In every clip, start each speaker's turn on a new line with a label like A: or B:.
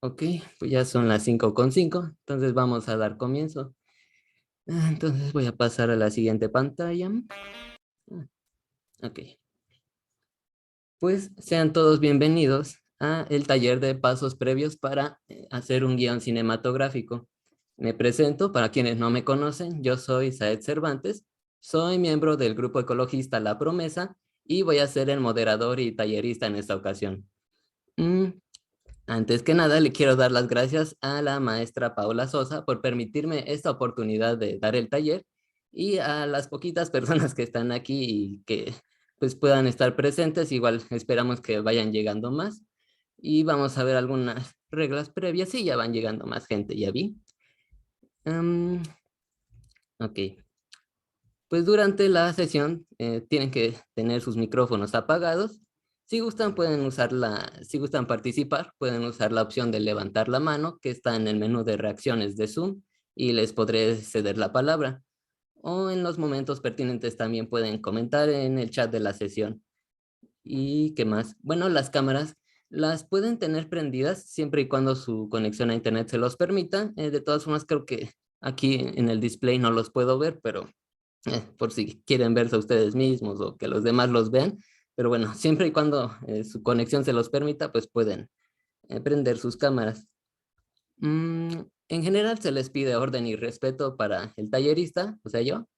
A: Ok, pues ya son las 5:05, entonces vamos a dar comienzo. Entonces voy a pasar a la siguiente pantalla. Ok, pues sean todos bienvenidos a el taller de pasos previos para hacer un guión cinematográfico. Me presento, para quienes no me conocen, yo soy Saed Cervantes, soy miembro del grupo ecologista La Promesa y voy a ser el moderador y tallerista en esta ocasión. Mm, Antes que nada, le quiero dar las gracias a la maestra Paola Sosa por permitirme esta oportunidad de dar el taller y a las poquitas personas que están aquí y que pues puedan estar presentes. Igual esperamos que vayan llegando más y vamos a ver algunas reglas previas. Sí, ya van llegando más gente, ya vi. Em, ok, pues durante la sesión tienen que tener sus micrófonos apagados. Si gustan, si gustan participar, pueden usar la opción de levantar la mano que está en el menú de reacciones de Zoom y les podré ceder la palabra. O en los momentos pertinentes también pueden comentar en el chat de la sesión. ¿Y qué más? Bueno, las cámaras las pueden tener prendidas siempre y cuando su conexión a internet se los permita. De todas formas, creo que aquí en el display no los puedo ver, pero por si quieren verse a ustedes mismos o que los demás los vean. Pero bueno, siempre y cuando su conexión se los permita, pues pueden prender sus cámaras. En general se les pide orden y respeto para el tallerista, o sea yo,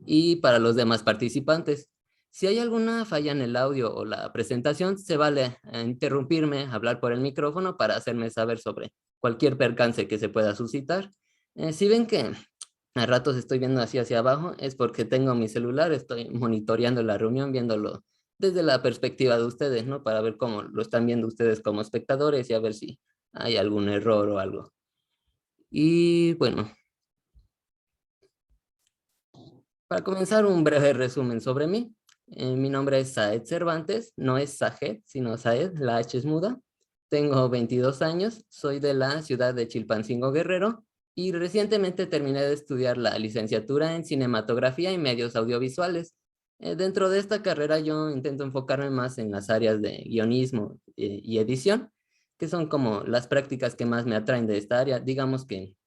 A: y para los demás participantes. Si hay alguna falla en el audio o la presentación, se vale interrumpirme, hablar por el micrófono para hacerme saber sobre cualquier percance que se pueda suscitar. Si ven que a ratos estoy viendo así hacia abajo, es porque tengo mi celular, estoy monitoreando la reunión, viéndolo desde la perspectiva de ustedes, ¿no? Para ver cómo lo están viendo ustedes como espectadores y a ver si hay algún error o algo. Y bueno, para comenzar un breve resumen sobre mí. Mi nombre es Saed Cervantes, no es Sajet, sino Saed, la H es muda. Tengo 22 años, soy de la ciudad de Chilpancingo, Guerrero, y recientemente terminé de estudiar la licenciatura en cinematografía y medios audiovisuales. Dentro de esta carrera yo intento enfocarme más en las áreas de guionismo y edición, que son como las prácticas que más me atraen de esta área. Digamos que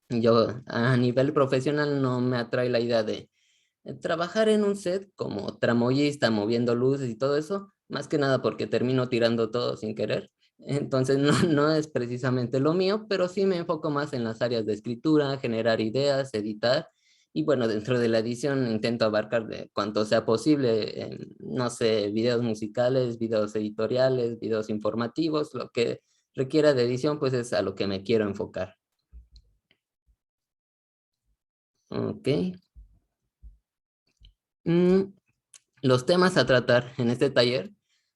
A: yo a nivel profesional no me atrae la idea de trabajar en un set como tramoyista, moviendo luces y todo eso, más que nada porque termino tirando todo sin querer. Entonces no, no es precisamente lo mío, pero sí me enfoco más en las áreas de escritura, generar ideas, editar. Y bueno, dentro de la edición intento abarcar de cuanto sea posible, no sé, videos musicales, videos editoriales, videos informativos, lo que requiera de edición, pues es a lo que me quiero enfocar. Ok. Mm, Los temas a tratar en este taller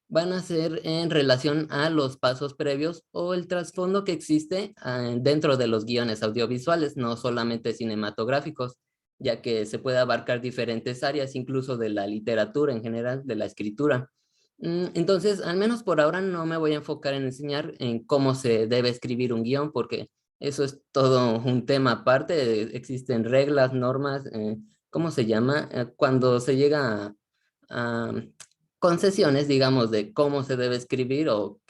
A: van a ser en relación a los pasos previos o el trasfondo que existe dentro de los guiones audiovisuales, no solamente cinematográficos, ya que se puede abarcar diferentes áreas, incluso de la literatura en general, de la escritura. Entonces, al menos por ahora no me voy a enfocar en enseñar en cómo se debe escribir un guión, porque eso es todo un tema aparte. Existen reglas, normas, ¿cómo se llama? Cuando se llega a concesiones, digamos, de cómo se debe escribir o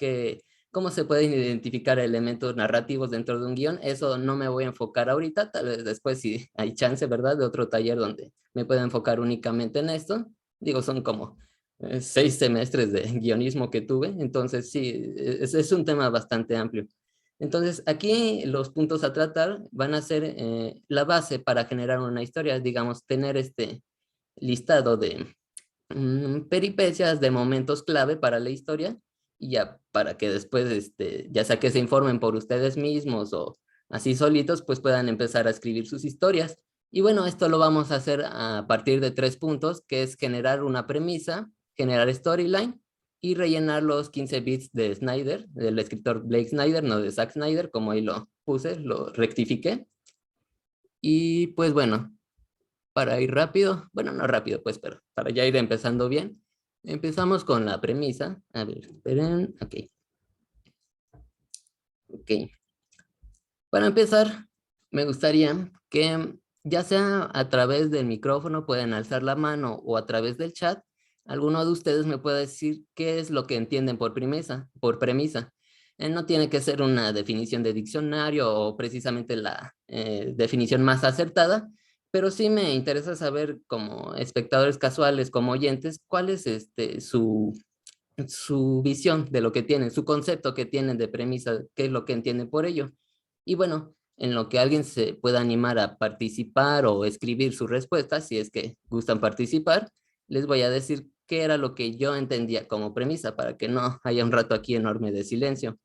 A: cómo se pueden identificar elementos narrativos dentro de un guión. Eso no me voy a enfocar ahorita, tal vez después si hay chance, ¿verdad? De otro taller donde me pueda enfocar únicamente en esto. Digo, son como 6 semestres de guionismo que tuve, entonces sí, es un tema bastante amplio. Entonces, aquí los puntos a tratar van a ser la base para generar una historia, digamos, tener este listado de peripecias, de momentos clave para la historia, y ya para que después, ya sea que se informen por ustedes mismos o así solitos, pues puedan empezar a escribir sus historias. Y bueno, esto lo vamos a hacer a partir de 3 puntos, que es generar una premisa, generar storyline y rellenar los 15 bits de Snyder, del escritor Blake Snyder, no de Zack Snyder, como ahí lo puse, lo rectifiqué. Y pues bueno, para ir rápido, bueno, no rápido, pues, pero para ya ir empezando bien, empezamos con la premisa. A ver, esperen, ok. Para empezar, me gustaría que ya sea a través del micrófono, pueden alzar la mano o a través del chat, alguno de ustedes me puede decir qué es lo que entienden por premisa. No tiene que ser una definición de diccionario o precisamente la definición más acertada, pero sí me interesa saber como espectadores casuales, como oyentes, cuál es su visión de lo que tienen, su concepto que tienen de premisa, qué es lo que entienden por ello. Y bueno, en lo que alguien se pueda animar a participar o escribir su respuesta, si es que gustan participar, les voy a decir qué era lo que yo entendía como premisa para que no haya un rato aquí enorme de silencio.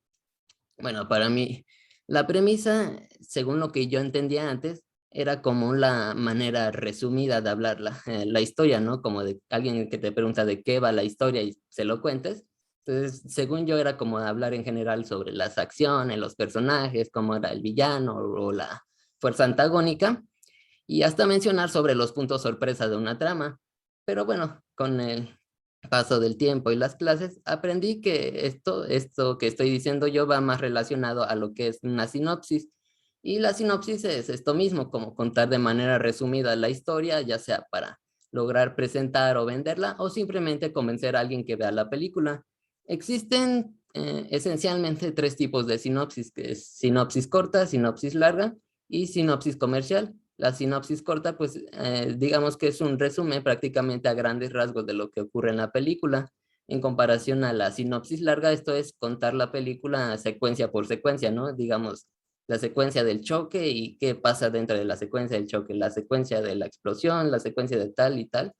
A: Bueno, para mí, la premisa, según lo que yo entendía antes, era como la manera resumida de hablar la historia, ¿no? Como de alguien que te pregunta de qué va la historia y se lo cuentes. Entonces, según yo, era como hablar en general sobre las acciones, los personajes, cómo era el villano o la fuerza antagónica, y hasta mencionar sobre los puntos sorpresa de una trama. Pero bueno, con el paso del tiempo y las clases, aprendí que esto que estoy diciendo yo va más relacionado a lo que es una sinopsis. Y la sinopsis es esto mismo, como contar de manera resumida la historia, ya sea para lograr presentar o venderla, o simplemente convencer a alguien que vea la película. Existen esencialmente tres tipos de sinopsis, que es sinopsis corta, sinopsis larga y sinopsis comercial. La sinopsis corta, pues digamos que es un resumen prácticamente a grandes rasgos de lo que ocurre en la película. En comparación a la sinopsis larga, esto es contar la película secuencia por secuencia, ¿no? Digamos, la secuencia del choque y qué pasa dentro de la secuencia del choque, la secuencia de la explosión, la secuencia de tal y tal.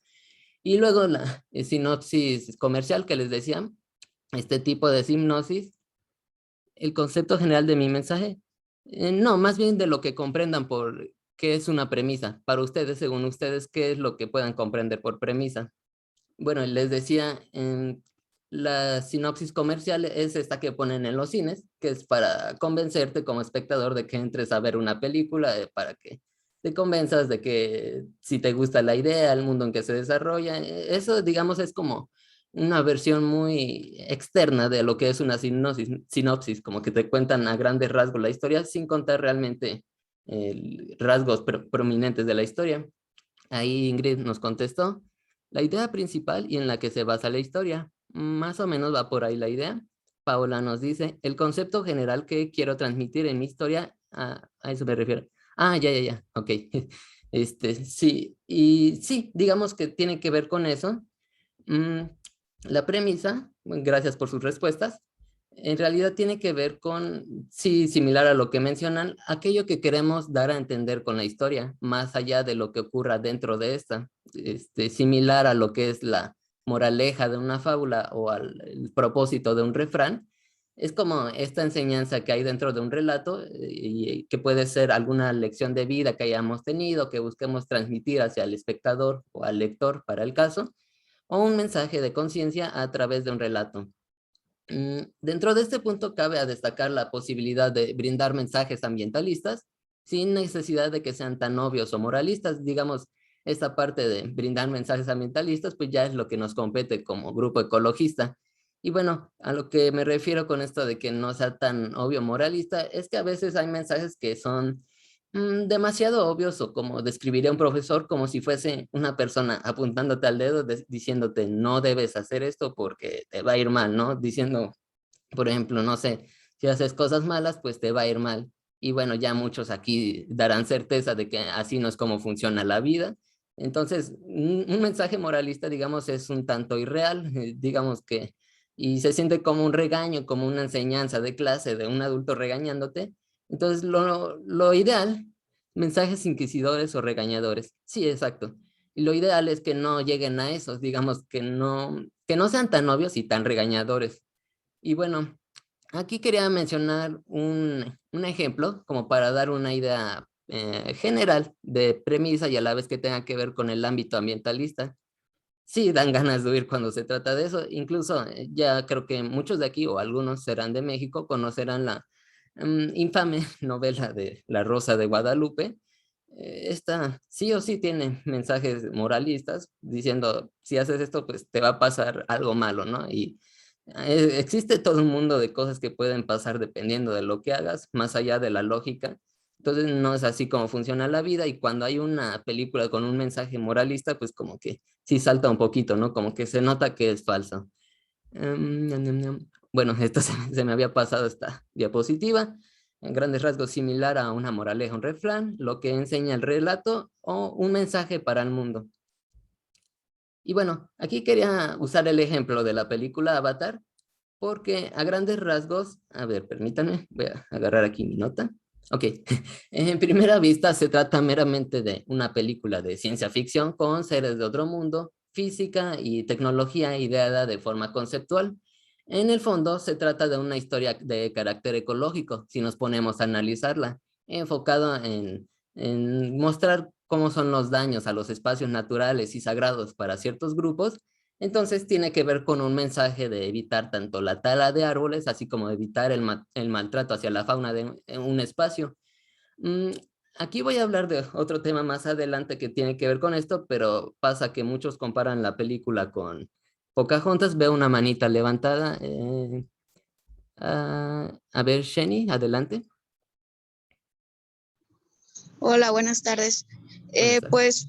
A: Y luego la sinopsis comercial que les decía, este tipo de sinopsis, el concepto general de mi mensaje, no, más bien de lo que comprendan por qué es una premisa. Para ustedes, según ustedes, ¿qué es lo que puedan comprender por premisa? Bueno, les decía, la sinopsis comercial es esta que ponen en los cines, que es para convencerte como espectador de que entres a ver una película, para que te convenzas de que si te gusta la idea, el mundo en que se desarrolla, eso digamos es como una versión muy externa de lo que es una sinopsis, como que te cuentan a grandes rasgos la historia sin contar realmente rasgos prominentes de la historia. Ahí Ingrid nos contestó, la idea principal y en la que se basa la historia. Más o menos va por ahí la idea. Paola nos dice, el concepto general que quiero transmitir en mi historia, a eso me refiero. Ya, ok. Sí, y sí, digamos que tiene que ver con eso. Mm, la premisa, bueno, gracias por sus respuestas, en realidad tiene que ver con, sí, similar a lo que mencionan, aquello que queremos dar a entender con la historia, más allá de lo que ocurra dentro de esta, similar a lo que es la moraleja de una fábula o al el propósito de un refrán, es como esta enseñanza que hay dentro de un relato y que puede ser alguna lección de vida que hayamos tenido, que busquemos transmitir hacia el espectador o al lector para el caso, o un mensaje de conciencia a través de un relato. Dentro de este punto cabe a destacar la posibilidad de brindar mensajes ambientalistas sin necesidad de que sean tan obvios o moralistas. Digamos, esta parte de brindar mensajes ambientalistas, pues ya es lo que nos compete como grupo ecologista. Y bueno, a lo que me refiero con esto de que no sea tan obvio moralista, es que a veces hay mensajes que son demasiado obvios o como describiría un profesor como si fuese una persona apuntándote al dedo diciéndote no debes hacer esto porque te va a ir mal, ¿no? Diciendo, por ejemplo, no sé, si haces cosas malas, pues te va a ir mal. Y bueno, ya muchos aquí darán certeza de que así no es como funciona la vida. Entonces, un mensaje moralista, digamos, es un tanto irreal, digamos que, y se siente como un regaño, como una enseñanza de clase de un adulto regañándote. Entonces, lo ideal, mensajes inquisidores o regañadores. Sí, exacto. Y lo ideal es que no lleguen a esos, digamos, que no sean tan obvios y tan regañadores. Y bueno, aquí quería mencionar un ejemplo como para dar una idea general de premisa y a la vez que tenga que ver con el ámbito ambientalista. Sí, dan ganas de huir cuando se trata de eso. Incluso ya creo que muchos de aquí o algunos serán de México, conocerán la infame novela de La Rosa de Guadalupe. Esta sí o sí tiene mensajes moralistas diciendo, si haces esto, pues te va a pasar algo malo, ¿no? Y Existe todo un mundo de cosas que pueden pasar dependiendo de lo que hagas, más allá de la lógica. Entonces no es así como funciona la vida, y cuando hay una película con un mensaje moralista, pues como que sí salta un poquito, ¿no? Como que se nota que es falso. Ñam, ñam, ñam. Bueno, esto se me había pasado esta diapositiva. En grandes rasgos similar a una moraleja, un refrán, lo que enseña el relato o un mensaje para el mundo. Y bueno, aquí quería usar el ejemplo de la película Avatar, porque a grandes rasgos, a ver, permítanme, voy a agarrar aquí mi nota. Ok, en primera vista se trata meramente de una película de ciencia ficción con seres de otro mundo, física y tecnología ideada de forma conceptual. En el fondo se trata de una historia de carácter ecológico, si nos ponemos a analizarla, enfocado en mostrar cómo son los daños a los espacios naturales y sagrados para ciertos grupos. Entonces tiene que ver con un mensaje de evitar tanto la tala de árboles, así como evitar el maltrato hacia la fauna de un espacio. Mm, Aquí voy a hablar de otro tema más adelante que tiene que ver con esto, pero pasa que muchos comparan la película con Pocahontas. Veo una manita levantada. A ver, Sheni, adelante.
B: Hola, buenas tardes.
A: Buenas tardes.
B: Pues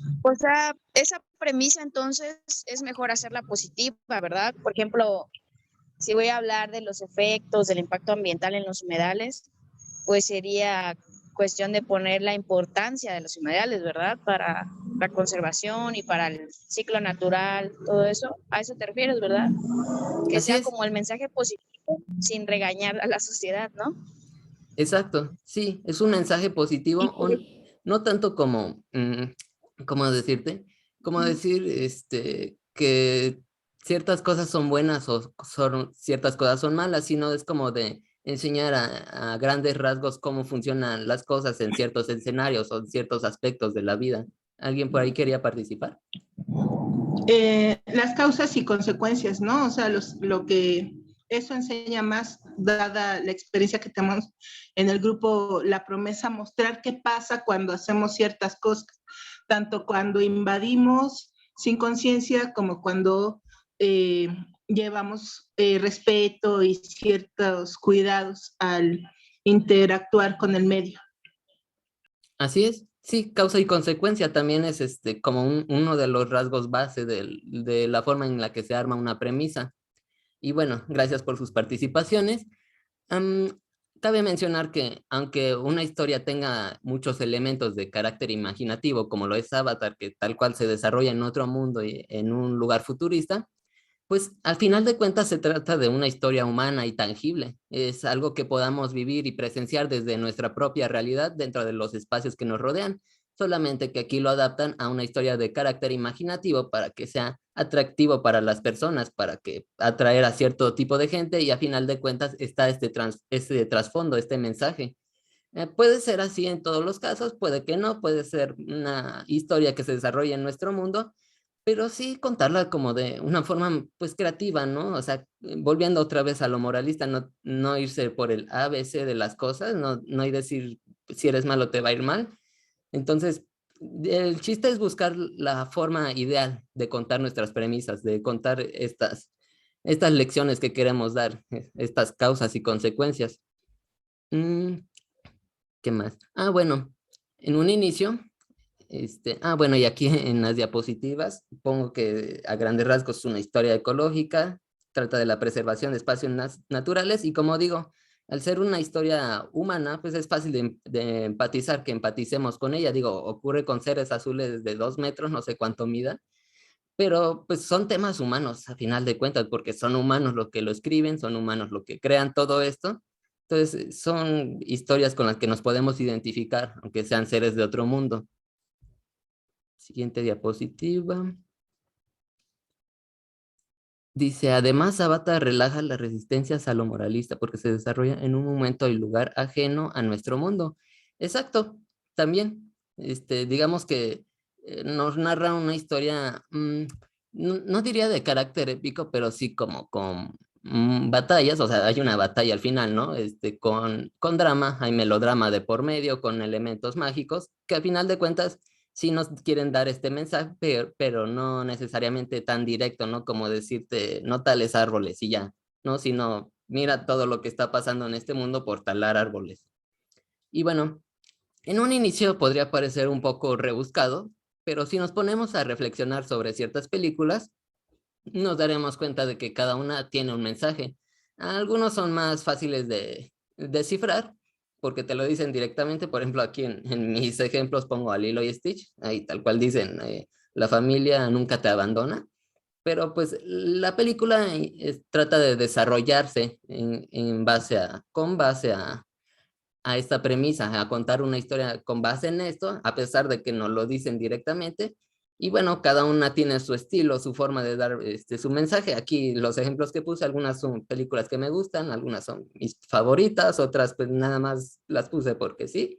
B: esa premisa entonces es mejor hacerla positiva, ¿verdad? Por ejemplo, si voy a hablar de los efectos del impacto ambiental en los humedales, pues sería cuestión de poner la importancia de los humedales, ¿verdad? Para la conservación y para el ciclo natural, todo eso. A eso te refieres, ¿verdad? Que
A: Así
B: sea
A: es,
B: como el mensaje positivo sin regañar a la sociedad, ¿no?
A: exacto. Sí, es un mensaje positivo, no tanto como, ¿cómo decirte? Como decir, que ciertas cosas son buenas o ciertas cosas son malas, sino es como de enseñar a grandes rasgos cómo funcionan las cosas en ciertos escenarios o en ciertos aspectos de la vida. ¿Alguien por ahí quería participar?
C: Las causas y consecuencias, ¿no? O sea, lo que eso enseña más, dada la experiencia que tenemos en el grupo La Promesa, mostrar qué pasa cuando hacemos ciertas cosas, tanto cuando invadimos sin conciencia como cuando eh, llevamos respeto y ciertos cuidados al interactuar con el medio.
A: Así es, sí, causa y consecuencia también es como uno de los rasgos base de la forma en la que se arma una premisa. Y bueno, gracias por sus participaciones. Am, Cabe mencionar que aunque una historia tenga muchos elementos de carácter imaginativo, como lo es Avatar, que tal cual se desarrolla en otro mundo y en un lugar futurista, pues al final de cuentas se trata de una historia humana y tangible. Es algo que podamos vivir y presenciar desde nuestra propia realidad dentro de los espacios que nos rodean, solamente que aquí lo adaptan a una historia de carácter imaginativo para que sea atractivo para las personas, para que atraer a cierto tipo de gente, y a final de cuentas está este trasfondo, este mensaje. Puede ser así en todos los casos, puede que no, puede ser una historia que se desarrolla en nuestro mundo, pero sí contarla como de una forma pues creativa, ¿no? O sea, volviendo otra vez a lo moralista, no irse por el ABC de las cosas, no y decir si eres malo te va a ir mal. Entonces, el chiste es buscar la forma ideal de contar nuestras premisas, de contar estas lecciones que queremos dar, estas causas y consecuencias. Mm, ¿Qué más? Bueno, en un inicio, bueno, y aquí en las diapositivas pongo que a grandes rasgos es una historia ecológica, trata de la preservación de espacios naturales, y como digo, al ser una historia humana, pues es fácil de empatizar, que empaticemos con ella. Digo, ocurre con seres azules de 2 metros, no sé cuánto mida, pero pues son temas humanos a final de cuentas, porque son humanos los que lo escriben, son humanos los que crean todo esto. Entonces, son historias con las que nos podemos identificar, aunque sean seres de otro mundo. Siguiente diapositiva. Dice, además, Avatar relaja las resistencias a lo moralista porque se desarrolla en un momento y lugar ajeno a nuestro mundo. Exacto, también. Digamos que nos narra una historia, no diría de carácter épico, pero sí como con batallas. O sea, hay una batalla al final, ¿no? Con drama, hay melodrama de por medio, con elementos mágicos, que al final de cuentas sí nos quieren dar este mensaje, pero no necesariamente tan directo, ¿no? Como decirte, no tales árboles y ya. ¿no? Sino mira todo lo que está pasando en este mundo por talar árboles. Y bueno, en un inicio podría parecer un poco rebuscado, pero si nos ponemos a reflexionar sobre ciertas películas, nos daremos cuenta de que cada una tiene un mensaje. Algunos son más fáciles de descifrar, porque te lo dicen directamente. Por ejemplo, aquí en mis ejemplos pongo a Lilo y Stitch, ahí tal cual dicen, la familia nunca te abandona. Pero pues la película trata de desarrollarse con base a esta premisa, a contar una historia con base en esto, a pesar de que no lo dicen directamente. Y bueno, cada una tiene su estilo, su forma de dar su mensaje. Aquí los ejemplos que puse, algunas son películas que me gustan, algunas son mis favoritas, otras pues nada más las puse porque sí.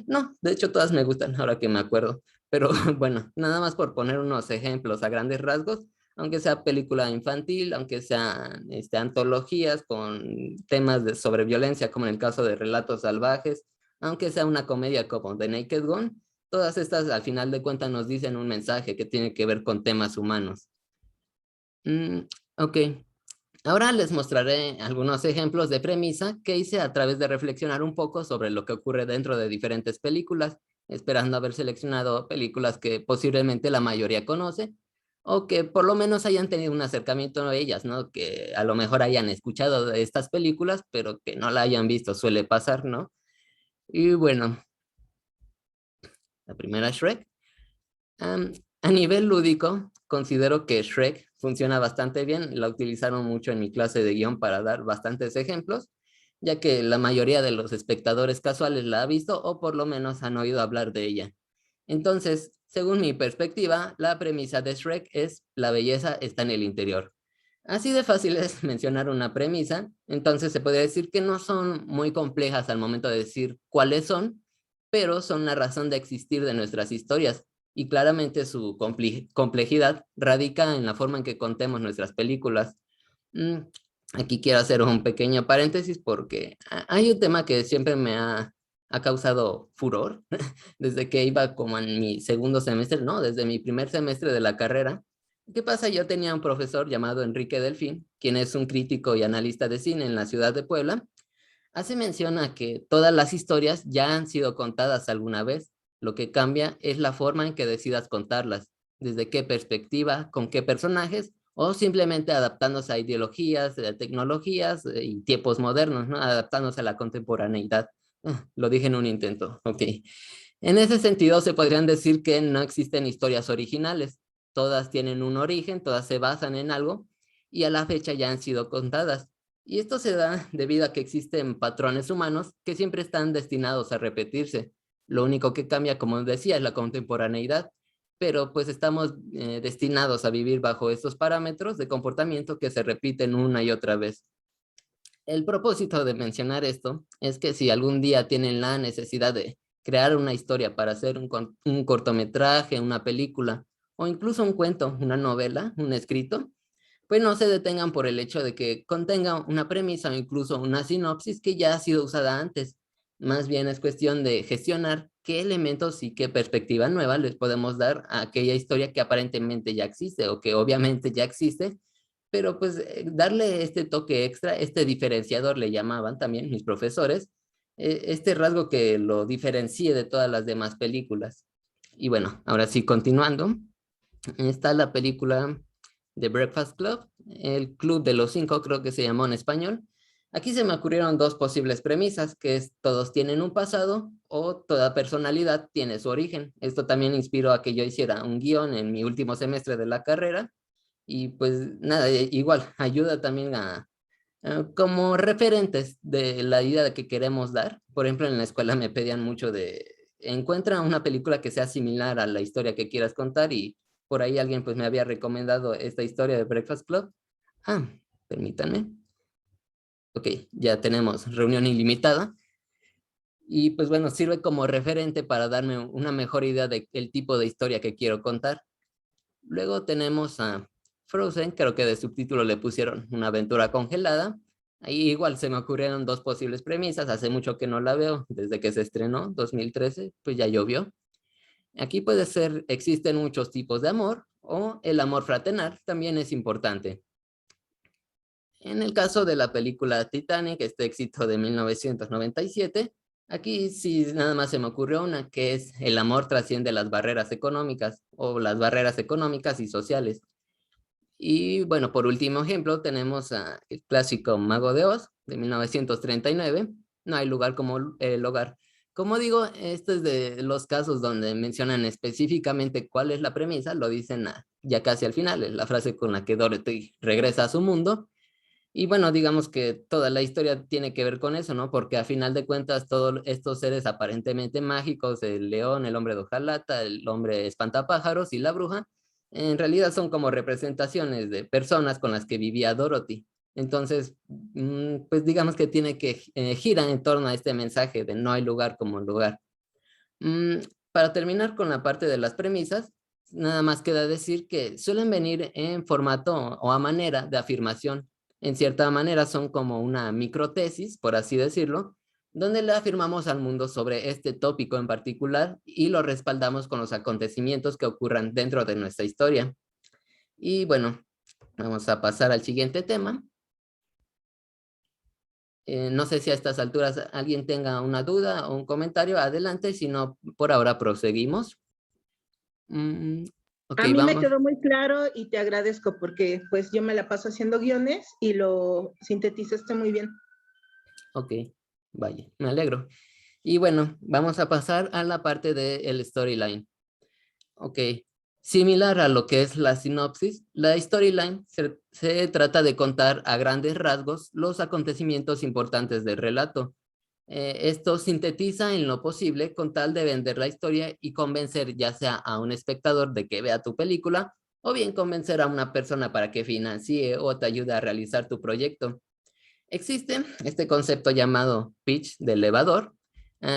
A: No, de hecho todas me gustan, ahora que me acuerdo. Pero bueno, nada más por poner unos ejemplos a grandes rasgos, aunque sea película infantil, aunque sean antologías con temas sobre violencia, como en el caso de Relatos Salvajes, aunque sea una comedia como The Naked Gun, todas estas al final de cuentas nos dicen un mensaje que tiene que ver con temas humanos. Ok, ahora les mostraré algunos ejemplos de premisa que hice a través de reflexionar un poco sobre lo que ocurre dentro de diferentes películas, esperando haber seleccionado películas que posiblemente la mayoría conoce, o que por lo menos hayan tenido un acercamiento a ellas, ¿no? Que a lo mejor hayan escuchado de estas películas, pero que no la hayan visto, suele pasar, ¿no? Y bueno, la primera, Shrek. A nivel lúdico, considero que Shrek funciona bastante bien. La utilizaron mucho en mi clase de guión para dar bastantes ejemplos, ya que la mayoría de los espectadores casuales la ha visto o por lo menos han oído hablar de ella. Entonces, según mi perspectiva, la premisa de Shrek es: la belleza está en el interior. Así de fácil es mencionar una premisa, entonces se puede decir que no son muy complejas al momento de decir cuáles son, pero son la razón de existir de nuestras historias, y claramente su complejidad radica en la forma en que contemos nuestras películas. Mm, Aquí quiero hacer un pequeño paréntesis porque hay un tema que siempre ha causado furor desde que iba como en mi segundo semestre, no, desde mi primer semestre de la carrera. ¿Qué pasa? Yo tenía un profesor llamado Enrique Delfín, quien es un crítico y analista de cine en la ciudad de Puebla. Hace mención a que todas las historias ya han sido contadas alguna vez. Lo que cambia es la forma en que decidas contarlas, desde qué perspectiva, con qué personajes, o simplemente adaptándose a ideologías, tecnologías y tiempos modernos, ¿no? Adaptándose a la contemporaneidad. Lo dije en un intento, ok. En ese sentido, se podrían decir que no existen historias originales. Todas tienen un origen, todas se basan en algo y a la fecha ya han sido contadas. Y esto se da debido a que existen patrones humanos que siempre están destinados a repetirse. Lo único que cambia, como decía, es la contemporaneidad, pero pues estamos destinados a vivir bajo estos parámetros de comportamiento que se repiten una y otra vez. El propósito de mencionar esto es que si algún día tienen la necesidad de crear una historia para hacer un cortometraje, una película o incluso un cuento, una novela, un escrito, pues no se detengan por el hecho de que contenga una premisa o incluso una sinopsis que ya ha sido usada antes. Más bien es cuestión de gestionar qué elementos y qué perspectiva nueva les podemos dar a aquella historia que aparentemente ya existe o que obviamente ya existe, pero pues darle este toque extra, este diferenciador le llamaban también mis profesores, este rasgo que lo diferencie de todas las demás películas. Y bueno, ahora sí, continuando, está la película The Breakfast Club, el Club de los Cinco, creo que se llamó en español. Aquí se me ocurrieron dos posibles premisas, que es: todos tienen un pasado o toda personalidad tiene su origen. Esto también inspiró a que yo hiciera un guión en mi último semestre de la carrera y pues nada, igual ayuda también como referentes de la idea que queremos dar. Por ejemplo, en la escuela me pedían mucho de: encuentra una película que sea similar a la historia que quieras contar, y por ahí alguien pues me había recomendado esta historia de Breakfast Club. Permítanme. Ok, ya tenemos Reunión Ilimitada. Y pues bueno, sirve como referente para darme una mejor idea del tipo de historia que quiero contar. Luego tenemos a Frozen, creo que de subtítulo le pusieron Una aventura congelada. Ahí igual se me ocurrieron dos posibles premisas. Hace mucho que no la veo, desde que se estrenó, 2013, pues ya llovió. Aquí puede ser: existen muchos tipos de amor, o el amor fraternal también es importante. En el caso de la película Titanic, este éxito de 1997, aquí sí nada más se me ocurrió una, que es el amor trasciende las barreras económicas o las barreras económicas y sociales. Y bueno, por último ejemplo, tenemos el clásico Mago de Oz de 1939. No hay lugar como el hogar. Como digo, este es de los casos donde mencionan específicamente cuál es la premisa, lo dicen ya casi al final, es la frase con la que Dorothy regresa a su mundo. Y bueno, digamos que toda la historia tiene que ver con eso, ¿no? Porque a final de cuentas todos estos seres aparentemente mágicos, el león, el hombre de hojalata, el hombre espantapájaros y la bruja, en realidad son como representaciones de personas con las que vivía Dorothy. Entonces, pues digamos que tiene que gira en torno a este mensaje de no hay lugar como lugar. Mm, para terminar con la parte de las premisas, nada más queda decir que suelen venir en formato o a manera de afirmación. En cierta manera son como una microtesis, por así decirlo, donde le afirmamos al mundo sobre este tópico en particular y lo respaldamos con los acontecimientos que ocurran dentro de nuestra historia. Y bueno, vamos a pasar al siguiente tema. No sé si a estas alturas alguien tenga una duda o un comentario, adelante, si no, por ahora proseguimos. Ok,
C: A mí me
A: vamos.
C: quedó muy claro y te agradezco porque pues yo me la paso haciendo guiones y lo sintetizaste muy bien.
A: Ok, vaya, me alegro. Y bueno, vamos a pasar a la parte del storyline. Ok, similar a lo que es la sinopsis, la storyline se trata de contar a grandes rasgos los acontecimientos importantes del relato. Esto sintetiza en lo posible con tal de vender la historia y convencer ya sea a un espectador de que vea tu película o bien convencer a una persona para que financie o te ayude a realizar tu proyecto. Existe este concepto llamado pitch de elevador,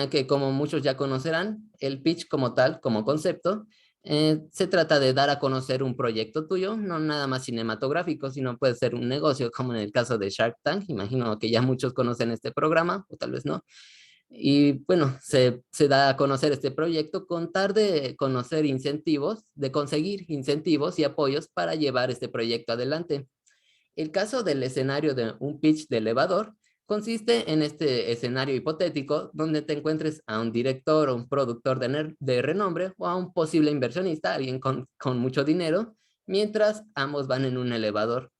A: que como muchos ya conocerán, el pitch como tal, como concepto, se trata de dar a conocer un proyecto tuyo, no nada más cinematográfico, sino puede ser un negocio, como en el caso de Shark Tank. Imagino que ya muchos conocen este programa, o tal vez no. Y bueno, se da a conocer este proyecto con tal de conocer incentivos, de conseguir incentivos y apoyos para llevar este proyecto adelante. El caso del escenario de un pitch de elevador consiste en este escenario hipotético donde te encuentres a un director o un productor de renombre o a un posible inversionista, alguien con mucho dinero, mientras ambos van en un elevador.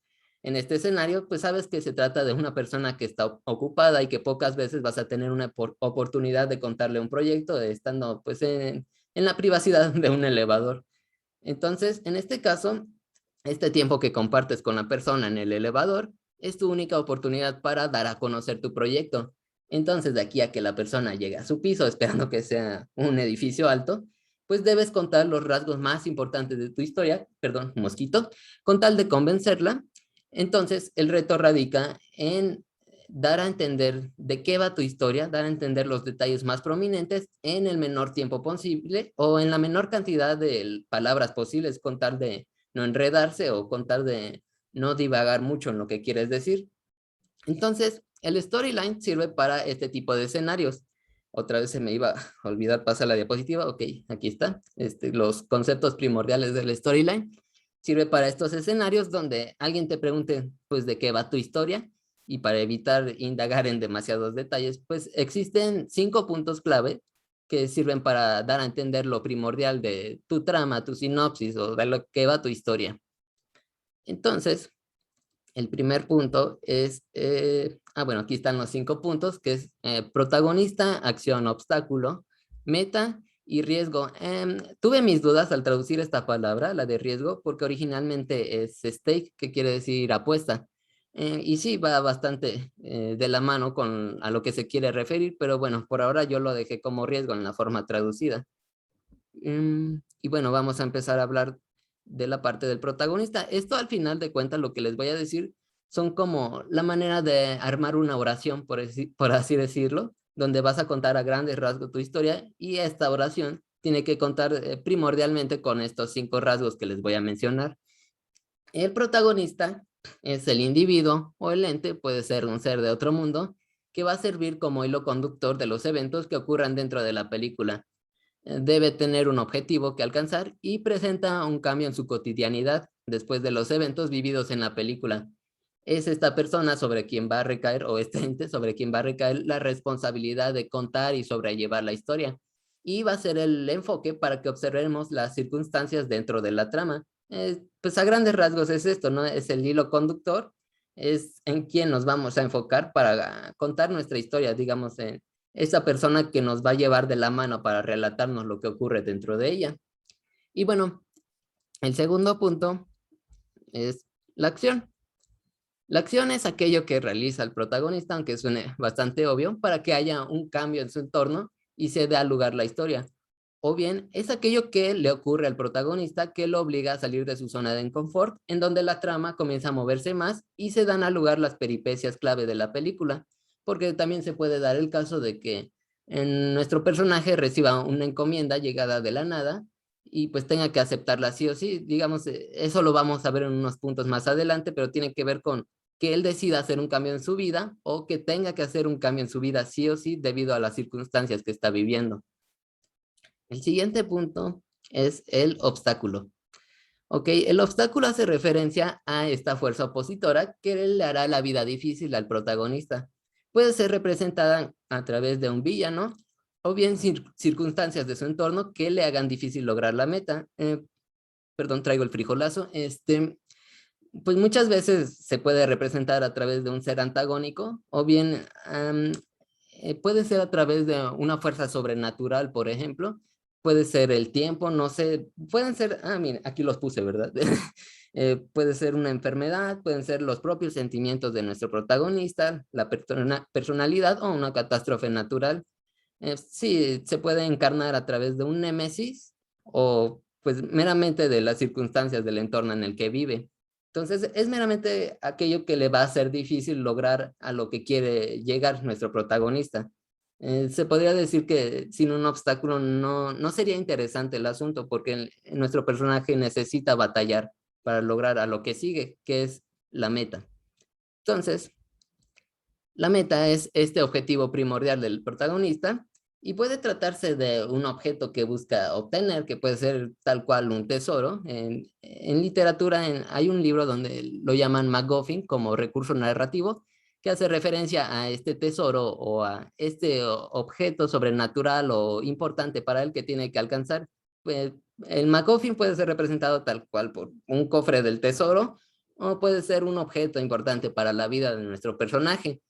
A: En este escenario, pues sabes que se trata de una persona que está ocupada y que pocas veces vas a tener una oportunidad de contarle un proyecto estando pues en la privacidad de un elevador. Entonces, en este caso, este tiempo que compartes con la persona en el elevador es tu única oportunidad para dar a conocer tu proyecto. Entonces, de aquí a que la persona llegue a su piso, esperando que sea un edificio alto, pues debes contar los rasgos más importantes de tu historia, perdón, mosquito, con tal de convencerla. Entonces, el reto radica en dar a entender de qué va tu historia, dar a entender los detalles más prominentes en el menor tiempo posible o en la menor cantidad de palabras posibles, con tal de no enredarse o con tal de no divagar mucho en lo que quieres decir. Entonces, el storyline sirve para este tipo de escenarios. Otra vez se me iba a olvidar pasar la diapositiva. Ok, aquí está. Los conceptos primordiales del storyline. Sirve para estos escenarios donde alguien te pregunte, pues, de qué va tu historia. Y para evitar indagar en demasiados detalles, pues existen 5 puntos clave que sirven para dar a entender lo primordial de tu trama, tu sinopsis o de lo que va tu historia. Entonces, el primer punto es, bueno, aquí están los 5 puntos, que es protagonista, acción, obstáculo, meta y riesgo. Tuve mis dudas al traducir esta palabra, la de riesgo, porque originalmente es stake, que quiere decir apuesta. Y sí, va bastante de la mano con a lo que se quiere referir, pero bueno, por ahora yo lo dejé como riesgo en la forma traducida. Y bueno, vamos a empezar a hablar de la parte del protagonista. Esto al final de cuentas lo que les voy a decir son como la manera de armar una oración, por así decirlo, donde vas a contar a grandes rasgos tu historia y esta oración tiene que contar primordialmente con estos 5 rasgos que les voy a mencionar. El protagonista es el individuo o el ente, puede ser un ser de otro mundo, que va a servir como hilo conductor de los eventos que ocurran dentro de la película. Debe tener un objetivo que alcanzar y presenta un cambio en su cotidianidad después de los eventos vividos en la película. es esta persona sobre quien va a recaer, o este ente sobre quien va a recaer la responsabilidad de contar y sobrellevar la historia. Y va a ser el enfoque para que observemos las circunstancias dentro de la trama. Pues a grandes rasgos es esto, ¿no? Es el hilo conductor, es en quién nos vamos a enfocar para contar nuestra historia, digamos, en esa persona que nos va a llevar de la mano para relatarnos lo que ocurre dentro de ella. Y bueno, el segundo punto es la acción. La acción es aquello que realiza el protagonista, aunque suene bastante obvio, para que haya un cambio en su entorno y se dé lugar la historia. O bien, es aquello que le ocurre al protagonista que lo obliga a salir de su zona de confort, en donde la trama comienza a moverse más y se dan a lugar las peripecias clave de la película, porque también se puede dar el caso de que nuestro personaje reciba una encomienda llegada de la nada y pues tenga que aceptarla sí o sí. Digamos, eso lo vamos a ver en unos puntos más adelante, pero tiene que ver con que él decida hacer un cambio en su vida o que tenga que hacer un cambio en su vida sí o sí debido a las circunstancias que está viviendo. El siguiente punto es el obstáculo. Ok, el obstáculo hace referencia a esta fuerza opositora que le hará la vida difícil al protagonista. Puede ser representada a través de un villano o bien circunstancias de su entorno que le hagan difícil lograr la meta. Perdón, traigo el frijolazo. Pues muchas veces se puede representar a través de un ser antagónico o bien puede ser a través de una fuerza sobrenatural, por ejemplo. Puede ser el tiempo, no sé, pueden ser, miren, aquí los puse, ¿verdad? Puede ser una enfermedad, pueden ser los propios sentimientos de nuestro protagonista, la personalidad o una catástrofe natural. Sí, se puede encarnar a través de un némesis o pues meramente de las circunstancias del entorno en el que vive. Entonces es meramente aquello que le va a ser difícil lograr a lo que quiere llegar nuestro protagonista. Se podría decir que sin un obstáculo no sería interesante el asunto porque nuestro personaje necesita batallar para lograr a lo que sigue, que es la meta. Entonces, la meta es este objetivo primordial del protagonista y puede tratarse de un objeto que busca obtener, que puede ser tal cual un tesoro. En literatura hay un libro donde lo llaman MacGuffin como recurso narrativo, que hace referencia a este tesoro o a este objeto sobrenatural o importante para él que tiene que alcanzar. Pues, el MacGuffin puede ser representado tal cual por un cofre del tesoro o puede ser un objeto importante para la vida de nuestro personaje.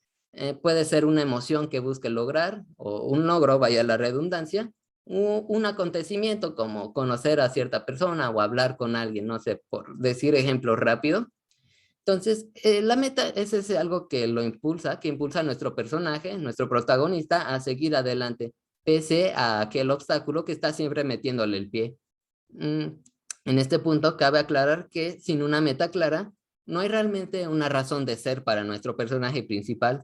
A: Puede ser una emoción que busque lograr o un logro, vaya la redundancia, un acontecimiento como conocer a cierta persona o hablar con alguien, no sé, por decir ejemplo rápido. Entonces, la meta es ese algo que lo impulsa, que impulsa a nuestro personaje, nuestro protagonista, a seguir adelante, pese a aquel obstáculo que está siempre metiéndole el pie. En este punto, cabe aclarar que sin una meta clara, no hay realmente una razón de ser para nuestro personaje principal.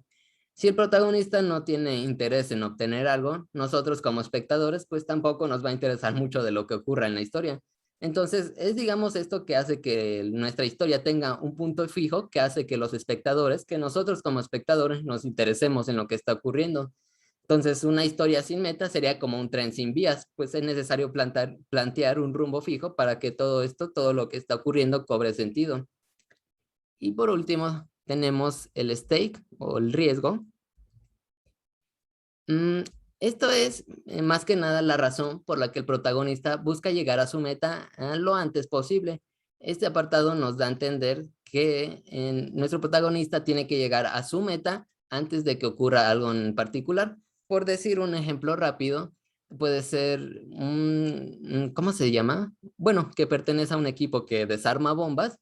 A: Si el protagonista no tiene interés en obtener algo, nosotros como espectadores, pues tampoco nos va a interesar mucho de lo que ocurra en la historia. Entonces, es digamos esto que hace que nuestra historia tenga un punto fijo, que hace que los espectadores, que nosotros como espectadores nos interesemos en lo que está ocurriendo. Entonces, una historia sin meta sería como un tren sin vías, pues es necesario plantear un rumbo fijo para que todo esto, todo lo que está ocurriendo, cobre sentido. Y por último, tenemos el stake o el riesgo. Esto es más que nada la razón por la que el protagonista busca llegar a su meta lo antes posible. Este apartado nos da a entender que nuestro protagonista tiene que llegar a su meta antes de que ocurra algo en particular. Por decir un ejemplo rápido, puede ser ¿cómo se llama? Bueno, que pertenece a un equipo que desarma bombas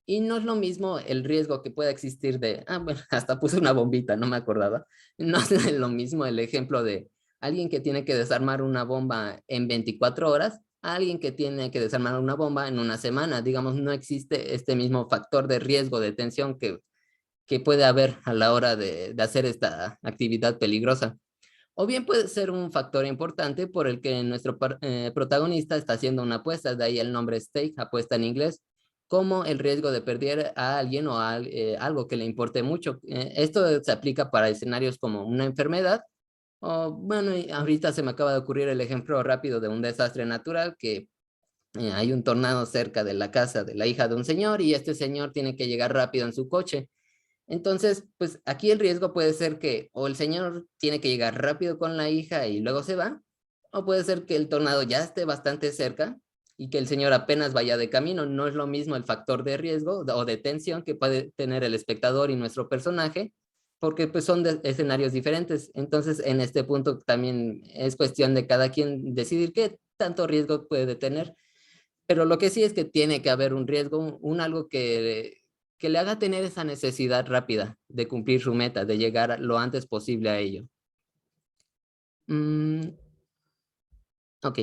A: y no es lo mismo el riesgo que pueda existir bueno, hasta puse una bombita, no me acordaba. No es lo mismo el ejemplo de alguien que tiene que desarmar una bomba en 24 horas a alguien que tiene que desarmar una bomba en una semana. Digamos, no existe este mismo factor de riesgo, de tensión que puede haber a la hora de hacer esta actividad peligrosa. O bien puede ser un factor importante por el que nuestro protagonista está haciendo una apuesta, de ahí el nombre stake, apuesta en inglés, como el riesgo de perder a alguien o a algo que le importe mucho. Esto se aplica para escenarios como una enfermedad, o bueno, ahorita se me acaba de ocurrir el ejemplo rápido de un desastre natural que hay un tornado cerca de la casa de la hija de un señor y este señor tiene que llegar rápido en su coche. Entonces, pues aquí el riesgo puede ser que o el señor tiene que llegar rápido con la hija y luego se va, o puede ser que el tornado ya esté bastante cerca y que el señor apenas vaya de camino. No es lo mismo el factor de riesgo o de tensión que puede tener el espectador y nuestro personaje, porque pues son escenarios diferentes. Entonces, en este punto también es cuestión de cada quien decidir qué tanto riesgo puede tener. Pero lo que sí es que tiene que haber un riesgo, un algo que le haga tener esa necesidad rápida de cumplir su meta, de llegar lo antes posible a ello. Ok.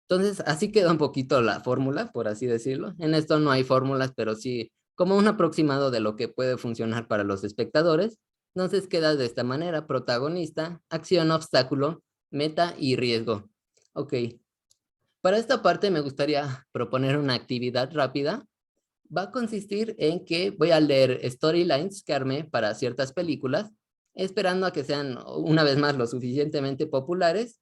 A: Entonces, así queda un poquito la fórmula, por así decirlo. En esto no hay fórmulas, pero sí como un aproximado de lo que puede funcionar para los espectadores. Entonces queda de esta manera: protagonista, acción, obstáculo, meta y riesgo. Ok. Para esta parte me gustaría proponer una actividad rápida. Va a consistir en que voy a leer storylines que armé para ciertas películas, esperando a que sean una vez más lo suficientemente populares.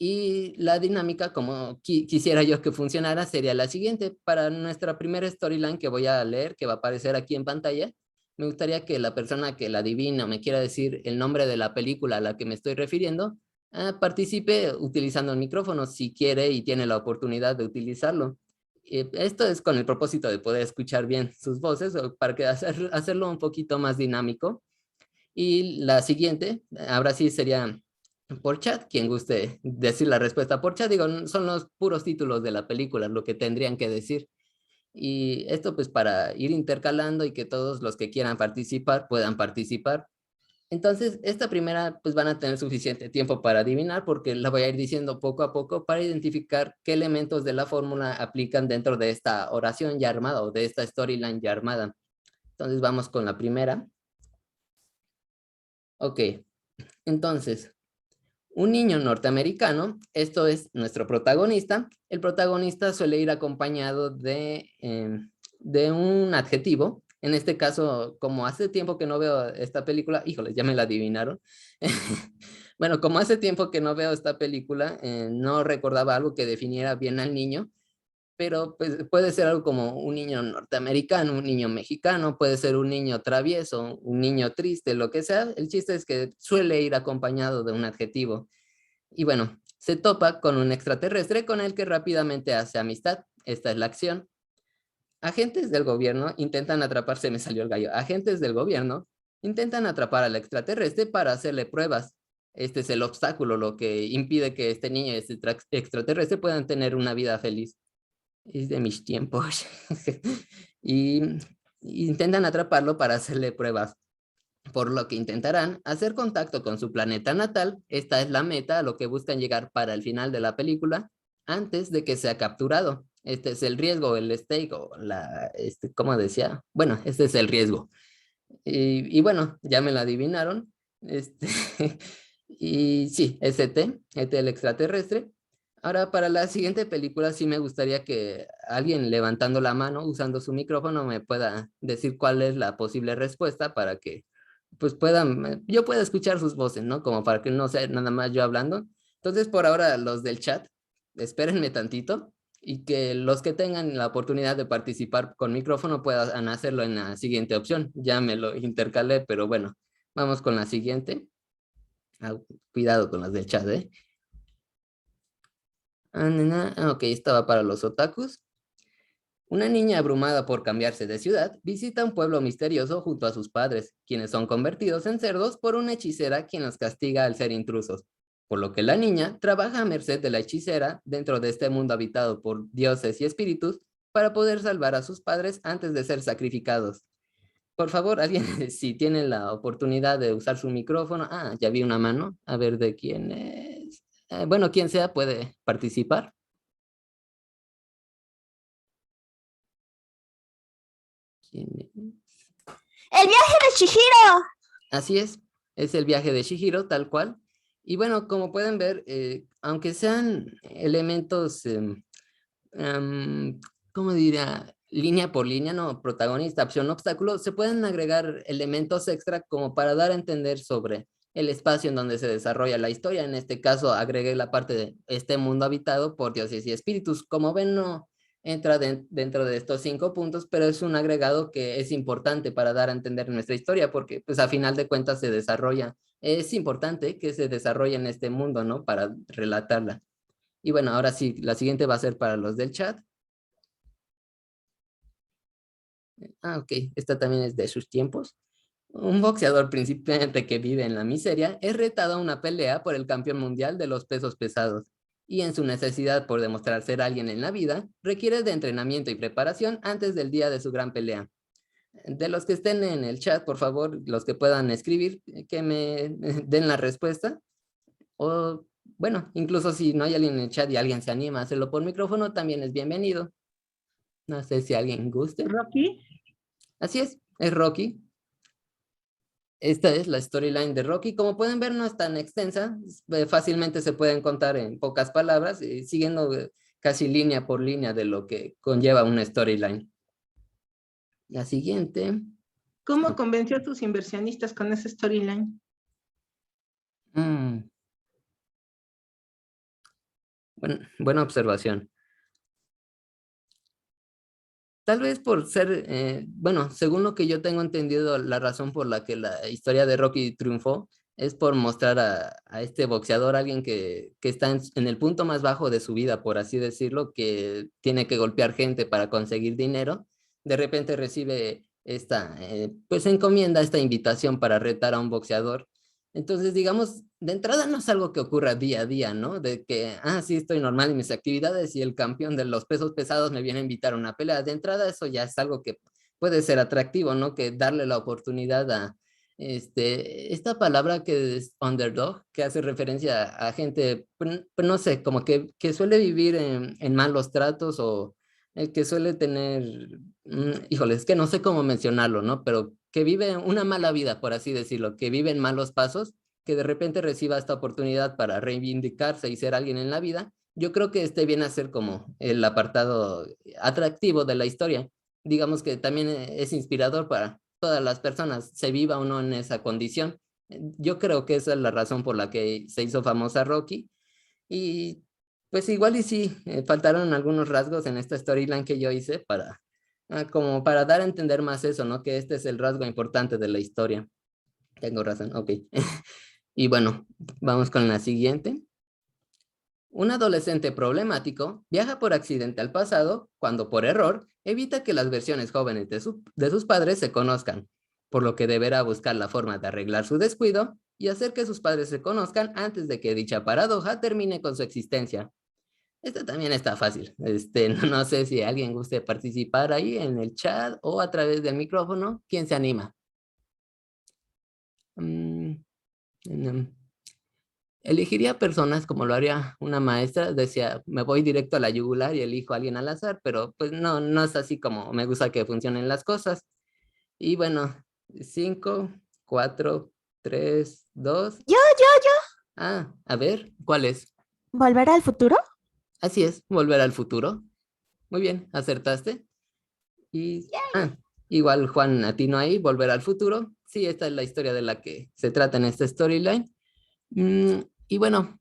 A: Y la dinámica, como quisiera yo que funcionara, sería la siguiente. Para nuestra primera storyline que voy a leer, que va a aparecer aquí en pantalla, me gustaría que la persona que la adivine o me quiera decir el nombre de la película a la que me estoy refiriendo, participe utilizando el micrófono si quiere y tiene la oportunidad de utilizarlo. Esto es con el propósito de poder escuchar bien sus voces, o para que hacerlo un poquito más dinámico. Y la siguiente, ahora sí sería por chat, quien guste decir la respuesta por chat. Digo, son los puros títulos de la película, lo que tendrían que decir. Y esto pues para ir intercalando y que todos los que quieran participar puedan participar. Entonces, esta primera pues van a tener suficiente tiempo para adivinar, porque la voy a ir diciendo poco a poco para identificar qué elementos de la fórmula aplican dentro de esta oración ya armada o de esta storyline ya armada. Entonces vamos con la primera. Ok, entonces, un niño norteamericano, esto es nuestro protagonista. El protagonista suele ir acompañado de un adjetivo. En este caso, como hace tiempo que no veo esta película, híjoles, ya me la adivinaron. Bueno, como hace tiempo que no veo esta película, no recordaba algo que definiera bien al niño, pero pues, puede ser algo como un niño norteamericano, un niño mexicano, puede ser un niño travieso, un niño triste, lo que sea. El chiste es que suele ir acompañado de un adjetivo. Y bueno, se topa con un extraterrestre con el que rápidamente hace amistad. Esta es la acción. Agentes del gobierno intentan atrapar, se me salió el gallo, agentes del gobierno intentan atrapar al extraterrestre para hacerle pruebas. Este es el obstáculo, lo que impide que este niño y este extraterrestre puedan tener una vida feliz. Es de mis tiempos. y intentan atraparlo para hacerle pruebas, por lo que intentarán hacer contacto con su planeta natal. Esta es la meta a lo que buscan llegar para el final de la película, antes de que sea capturado. Este es el riesgo, el stake, o ¿cómo decía? Bueno, este es el riesgo. Y bueno, ya me lo adivinaron. Y sí, es ET, ET el extraterrestre. Ahora, para la siguiente película, sí me gustaría que alguien levantando la mano, usando su micrófono, me pueda decir cuál es la posible respuesta para que pues yo pueda escuchar sus voces, ¿no? Como para que no sea nada más yo hablando. Entonces, por ahora, los del chat, espérenme tantito y que los que tengan la oportunidad de participar con micrófono puedan hacerlo en la siguiente opción. Ya me lo intercalé, pero bueno, vamos con la siguiente. Cuidado con las del chat, ¿eh? Ok, estaba para los otakus. Una niña abrumada por cambiarse de ciudad visita un pueblo misterioso junto a sus padres, quienes son convertidos en cerdos por una hechicera quien los castiga al ser intrusos, por lo que la niña trabaja a merced de la hechicera dentro de este mundo habitado por dioses y espíritus para poder salvar a sus padres antes de ser sacrificados. Por favor, alguien, si tiene la oportunidad de usar su micrófono. Ya vi una mano, a ver de quién es. Bueno, quien sea puede participar. ¿Quién es?
D: ¡El viaje de Chihiro!
A: Así es el viaje de Chihiro, tal cual. Y bueno, como pueden ver, aunque sean elementos, ¿cómo diría? Línea por línea, no, protagonista, opción, obstáculo, se pueden agregar elementos extra como para dar a entender sobre el espacio en donde se desarrolla la historia. En este caso, agregué la parte de este mundo habitado por dioses y espíritus. Como ven, no, entra dentro de estos 5 puntos, pero es un agregado que es importante para dar a entender nuestra historia, porque pues a final de cuentas se desarrolla. Es importante que se desarrolle en este mundo, ¿no? Para relatarla. Y bueno, ahora sí, la siguiente va a ser para los del chat. Ok, esta también es de sus tiempos. Un boxeador principiante que vive en la miseria es retado a una pelea por el campeón mundial de los pesos pesados y en su necesidad por demostrar ser alguien en la vida, requiere de entrenamiento y preparación antes del día de su gran pelea. De los que estén en el chat, por favor, los que puedan escribir, que me den la respuesta. O, bueno, incluso si no hay alguien en el chat y alguien se anima a hacerlo por micrófono, también es bienvenido. No sé si alguien guste.
C: ¿Rocky?
A: Así es Rocky. Esta es la storyline de Rocky. Como pueden ver, no es tan extensa. Fácilmente se pueden contar en pocas palabras, siguiendo casi línea por línea de lo que conlleva una storyline. La siguiente.
C: ¿Cómo convenció a sus inversionistas con esa storyline?
A: Buena observación. Tal vez por ser, bueno, según lo que yo tengo entendido, la razón por la que la historia de Rocky triunfó es por mostrar a este boxeador, alguien que está en el punto más bajo de su vida, por así decirlo, que tiene que golpear gente para conseguir dinero. De repente recibe esta, pues encomienda esta invitación para retar a un boxeador. Entonces, digamos, de entrada no es algo que ocurra día a día, ¿no? De que, sí, estoy normal en mis actividades y el campeón de los pesos pesados me viene a invitar a una pelea. De entrada eso ya es algo que puede ser atractivo, ¿no? Que darle la oportunidad a, esta palabra que es underdog, que hace referencia a gente, pues, no sé, como que suele vivir en malos tratos o que suele tener, híjole, es que no sé cómo mencionarlo, ¿no? Pero que vive una mala vida, por así decirlo, que vive en malos pasos, que de repente reciba esta oportunidad para reivindicarse y ser alguien en la vida, yo creo que viene a ser como el apartado atractivo de la historia. Digamos que también es inspirador para todas las personas, se viva o no en esa condición. Yo creo que esa es la razón por la que se hizo famosa Rocky. Y pues igual y sí, faltaron algunos rasgos en esta storyline que yo hice para, como para dar a entender más eso, ¿no? Que este es el rasgo importante de la historia. Tengo razón, ok. Y bueno, vamos con la siguiente. Un adolescente problemático viaja por accidente al pasado cuando por error evita que las versiones jóvenes de sus padres se conozcan, por lo que deberá buscar la forma de arreglar su descuido y hacer que sus padres se conozcan antes de que dicha paradoja termine con su existencia. Esta también está fácil. No sé si alguien guste participar ahí en el chat o a través del micrófono. ¿Quién se anima? Elegiría personas como lo haría una maestra. Decía, me voy directo a la yugular y elijo a alguien al azar, pero pues no, no es así como me gusta que funcionen las cosas. Y bueno, 5, 4, 3, 2.
D: Yo.
A: A ver, ¿cuál es?
D: ¿Volver al futuro?
A: Así es, Volver al futuro. Muy bien, acertaste. Y igual Juan atino ahí, Volver al futuro. Sí, esta es la historia de la que se trata en esta storyline. Y bueno,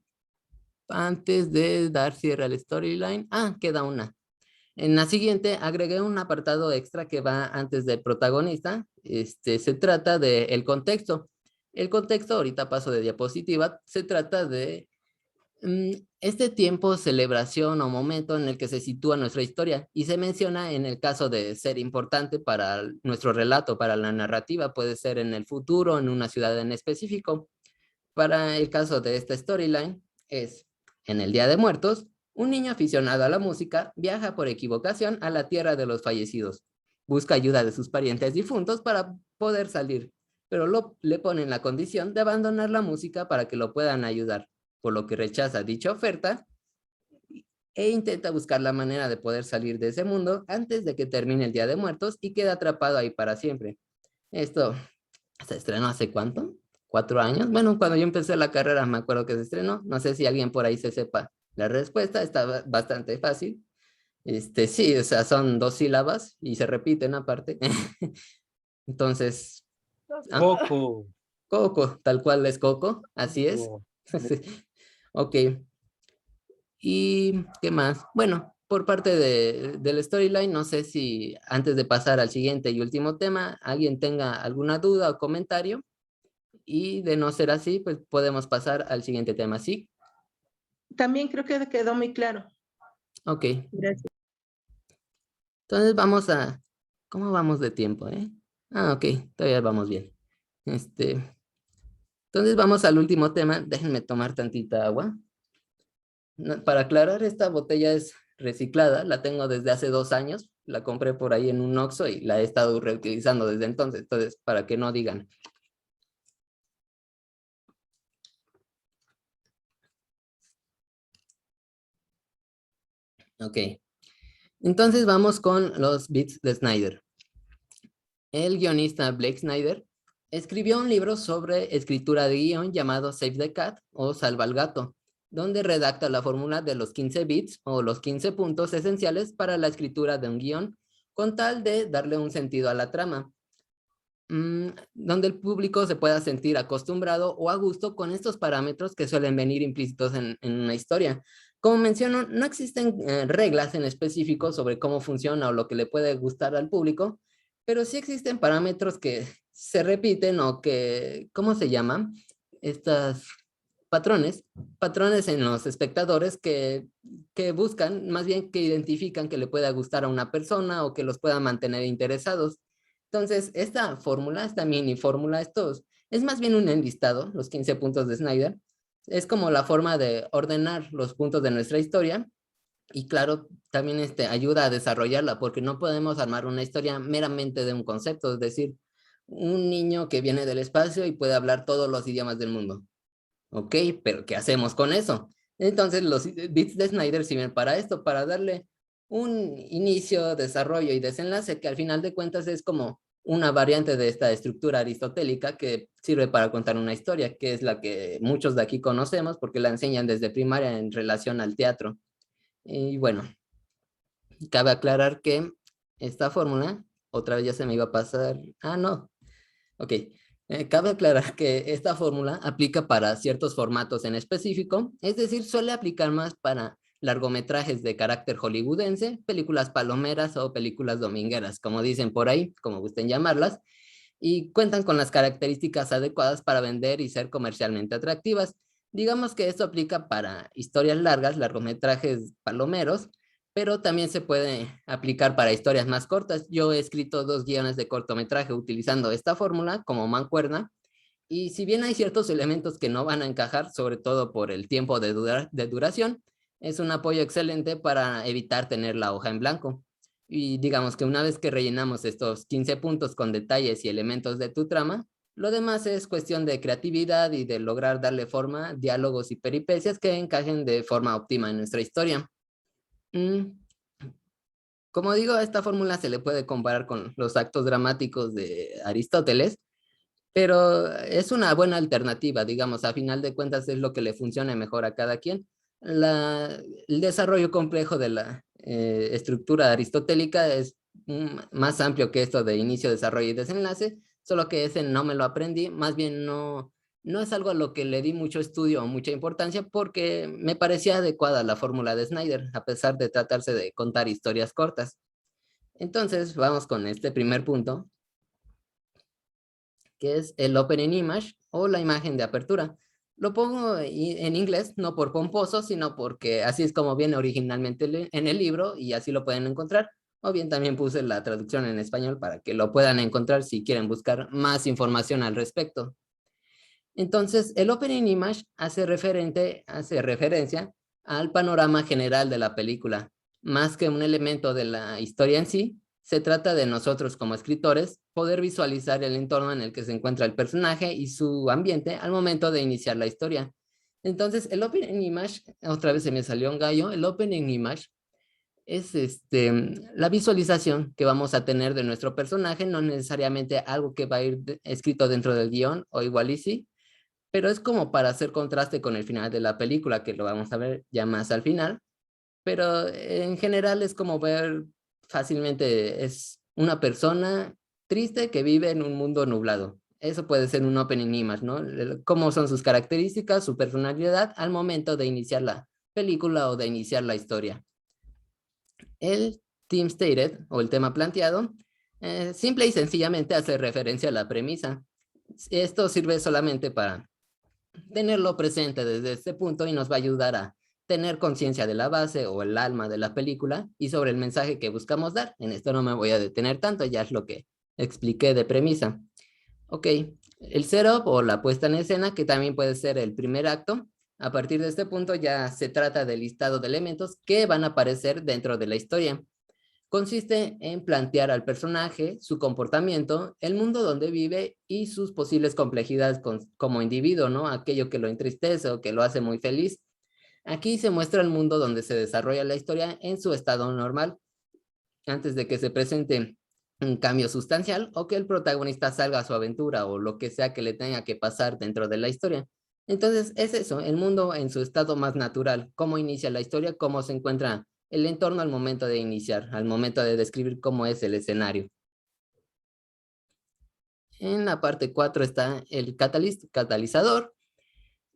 A: antes de dar cierre al storyline, queda una. En la siguiente agregué un apartado extra que va antes del protagonista. Se trata del contexto. El contexto, ahorita paso de diapositiva, se trata de este tiempo, celebración o momento en el que se sitúa nuestra historia y se menciona en el caso de ser importante para nuestro relato, para la narrativa, puede ser en el futuro, en una ciudad en específico. Para el caso de esta storyline es, en el Día de Muertos, un niño aficionado a la música viaja por equivocación a la tierra de los fallecidos. Busca ayuda de sus parientes difuntos para poder salir, pero le ponen la condición de abandonar la música para que lo puedan ayudar, por lo que rechaza dicha oferta e intenta buscar la manera de poder salir de ese mundo antes de que termine el Día de Muertos y queda atrapado ahí para siempre. Esto se estrenó ¿hace cuánto? 4 años. Bueno, cuando yo empecé la carrera me acuerdo que se estrenó. No sé si alguien por ahí se sepa la respuesta. Está bastante fácil. Sí, o sea, son 2 sílabas y se repiten aparte. Entonces,
E: Coco.
A: Coco, tal cual es Coco. Así es. Ok. ¿Y qué más? Bueno, por parte del storyline, no sé si antes de pasar al siguiente y último tema, alguien tenga alguna duda o comentario. Y de no ser así, pues podemos pasar al siguiente tema, ¿sí?
C: También creo que quedó muy claro.
A: Ok.
C: Gracias.
A: Entonces vamos a... ¿Cómo vamos de tiempo, eh? Ah, ok. Todavía vamos bien. Entonces vamos al último tema. Déjenme tomar tantita agua. Para aclarar, esta botella es reciclada. La tengo desde hace 2 años. La compré por ahí en un Oxxo y la he estado reutilizando desde entonces. Entonces, para que no digan. Ok. Entonces vamos con los beats de Snyder. El guionista Blake Snyder escribió un libro sobre escritura de guión llamado Save the Cat o Salva al Gato, donde redacta la fórmula de los 15 bits o los 15 puntos esenciales para la escritura de un guión, con tal de darle un sentido a la trama, donde el público se pueda sentir acostumbrado o a gusto con estos parámetros que suelen venir implícitos en una historia. Como menciono, no existen reglas en específico sobre cómo funciona o lo que le puede gustar al público, pero sí existen parámetros que se repiten o que, ¿cómo se llaman? Estas patrones en los espectadores que buscan, más bien que identifican que le pueda gustar a una persona o que los pueda mantener interesados. Entonces, esta fórmula, esta mini fórmula, es más bien un enlistado, los 15 puntos de Snyder. Es como la forma de ordenar los puntos de nuestra historia y claro, también ayuda a desarrollarla porque no podemos armar una historia meramente de un concepto, es decir, un niño que viene del espacio y puede hablar todos los idiomas del mundo. Ok, pero ¿qué hacemos con eso? Entonces los bits de Snyder sirven para esto, para darle un inicio, desarrollo y desenlace que al final de cuentas es como una variante de esta estructura aristotélica que sirve para contar una historia, que es la que muchos de aquí conocemos porque la enseñan desde primaria en relación al teatro. Y bueno, cabe aclarar que esta fórmula, otra vez ya se me iba a pasar, no, ok. Cabe aclarar que esta fórmula aplica para ciertos formatos en específico, es decir, suele aplicar más para largometrajes de carácter hollywoodense, películas palomeras o películas domingueras, como dicen por ahí, como gusten llamarlas, y cuentan con las características adecuadas para vender y ser comercialmente atractivas. Digamos que esto aplica para historias largas, largometrajes palomeros, pero también se puede aplicar para historias más cortas. Yo he escrito 2 guiones de cortometraje utilizando esta fórmula como mancuerna, y si bien hay ciertos elementos que no van a encajar, sobre todo por el tiempo de duración, es un apoyo excelente para evitar tener la hoja en blanco. Y digamos que una vez que rellenamos estos 15 puntos con detalles y elementos de tu trama, lo demás es cuestión de creatividad y de lograr darle forma, diálogos y peripecias que encajen de forma óptima en nuestra historia. Como digo, a esta fórmula se le puede comparar con los actos dramáticos de Aristóteles, pero es una buena alternativa, digamos, a final de cuentas es lo que le funcione mejor a cada quien. El desarrollo complejo de la estructura aristotélica es más amplio que esto de inicio, desarrollo y desenlace, solo que ese no me lo aprendí, más bien no es algo a lo que le di mucho estudio o mucha importancia porque me parecía adecuada la fórmula de Snyder, a pesar de tratarse de contar historias cortas. Entonces, vamos con este primer punto, que es el opening image o la imagen de apertura. Lo pongo en inglés, no por pomposo, sino porque así es como viene originalmente en el libro y así lo pueden encontrar. O bien también puse la traducción en español para que lo puedan encontrar si quieren buscar más información al respecto. Entonces, el opening image hace referencia al panorama general de la película. Más que un elemento de la historia en sí, se trata de nosotros como escritores poder visualizar el entorno en el que se encuentra el personaje y su ambiente al momento de iniciar la historia. Entonces, el opening image, otra vez se me salió un gallo, el opening image es la visualización que vamos a tener de nuestro personaje, no necesariamente algo que va a ir escrito dentro del guión, o igual y sí, pero es como para hacer contraste con el final de la película, que lo vamos a ver ya más al final, pero en general es como ver fácilmente, es una persona triste que vive en un mundo nublado. Eso puede ser un opening image, ¿no? Cómo son sus características, su personalidad al momento de iniciar la película o de iniciar la historia. El theme stated, o el tema planteado, simple y sencillamente hace referencia a la premisa. Esto sirve solamente para tenerlo presente desde este punto y nos va a ayudar a tener conciencia de la base o el alma de la película y sobre el mensaje que buscamos dar. En esto no me voy a detener tanto, ya es lo que expliqué de premisa. Ok, el setup o la puesta en escena, que también puede ser el primer acto. A partir de este punto ya se trata del listado de elementos que van a aparecer dentro de la historia. Consiste en plantear al personaje, su comportamiento, el mundo donde vive y sus posibles complejidades como individuo, ¿no? Aquello que lo entristece o que lo hace muy feliz. Aquí se muestra el mundo donde se desarrolla la historia en su estado normal, antes de que se presente un cambio sustancial o que el protagonista salga a su aventura o lo que sea que le tenga que pasar dentro de la historia. Entonces es eso, el mundo en su estado más natural, cómo inicia la historia, cómo se encuentra el entorno al momento de iniciar, al momento de describir cómo es el escenario. En la parte 4 está el catalizador.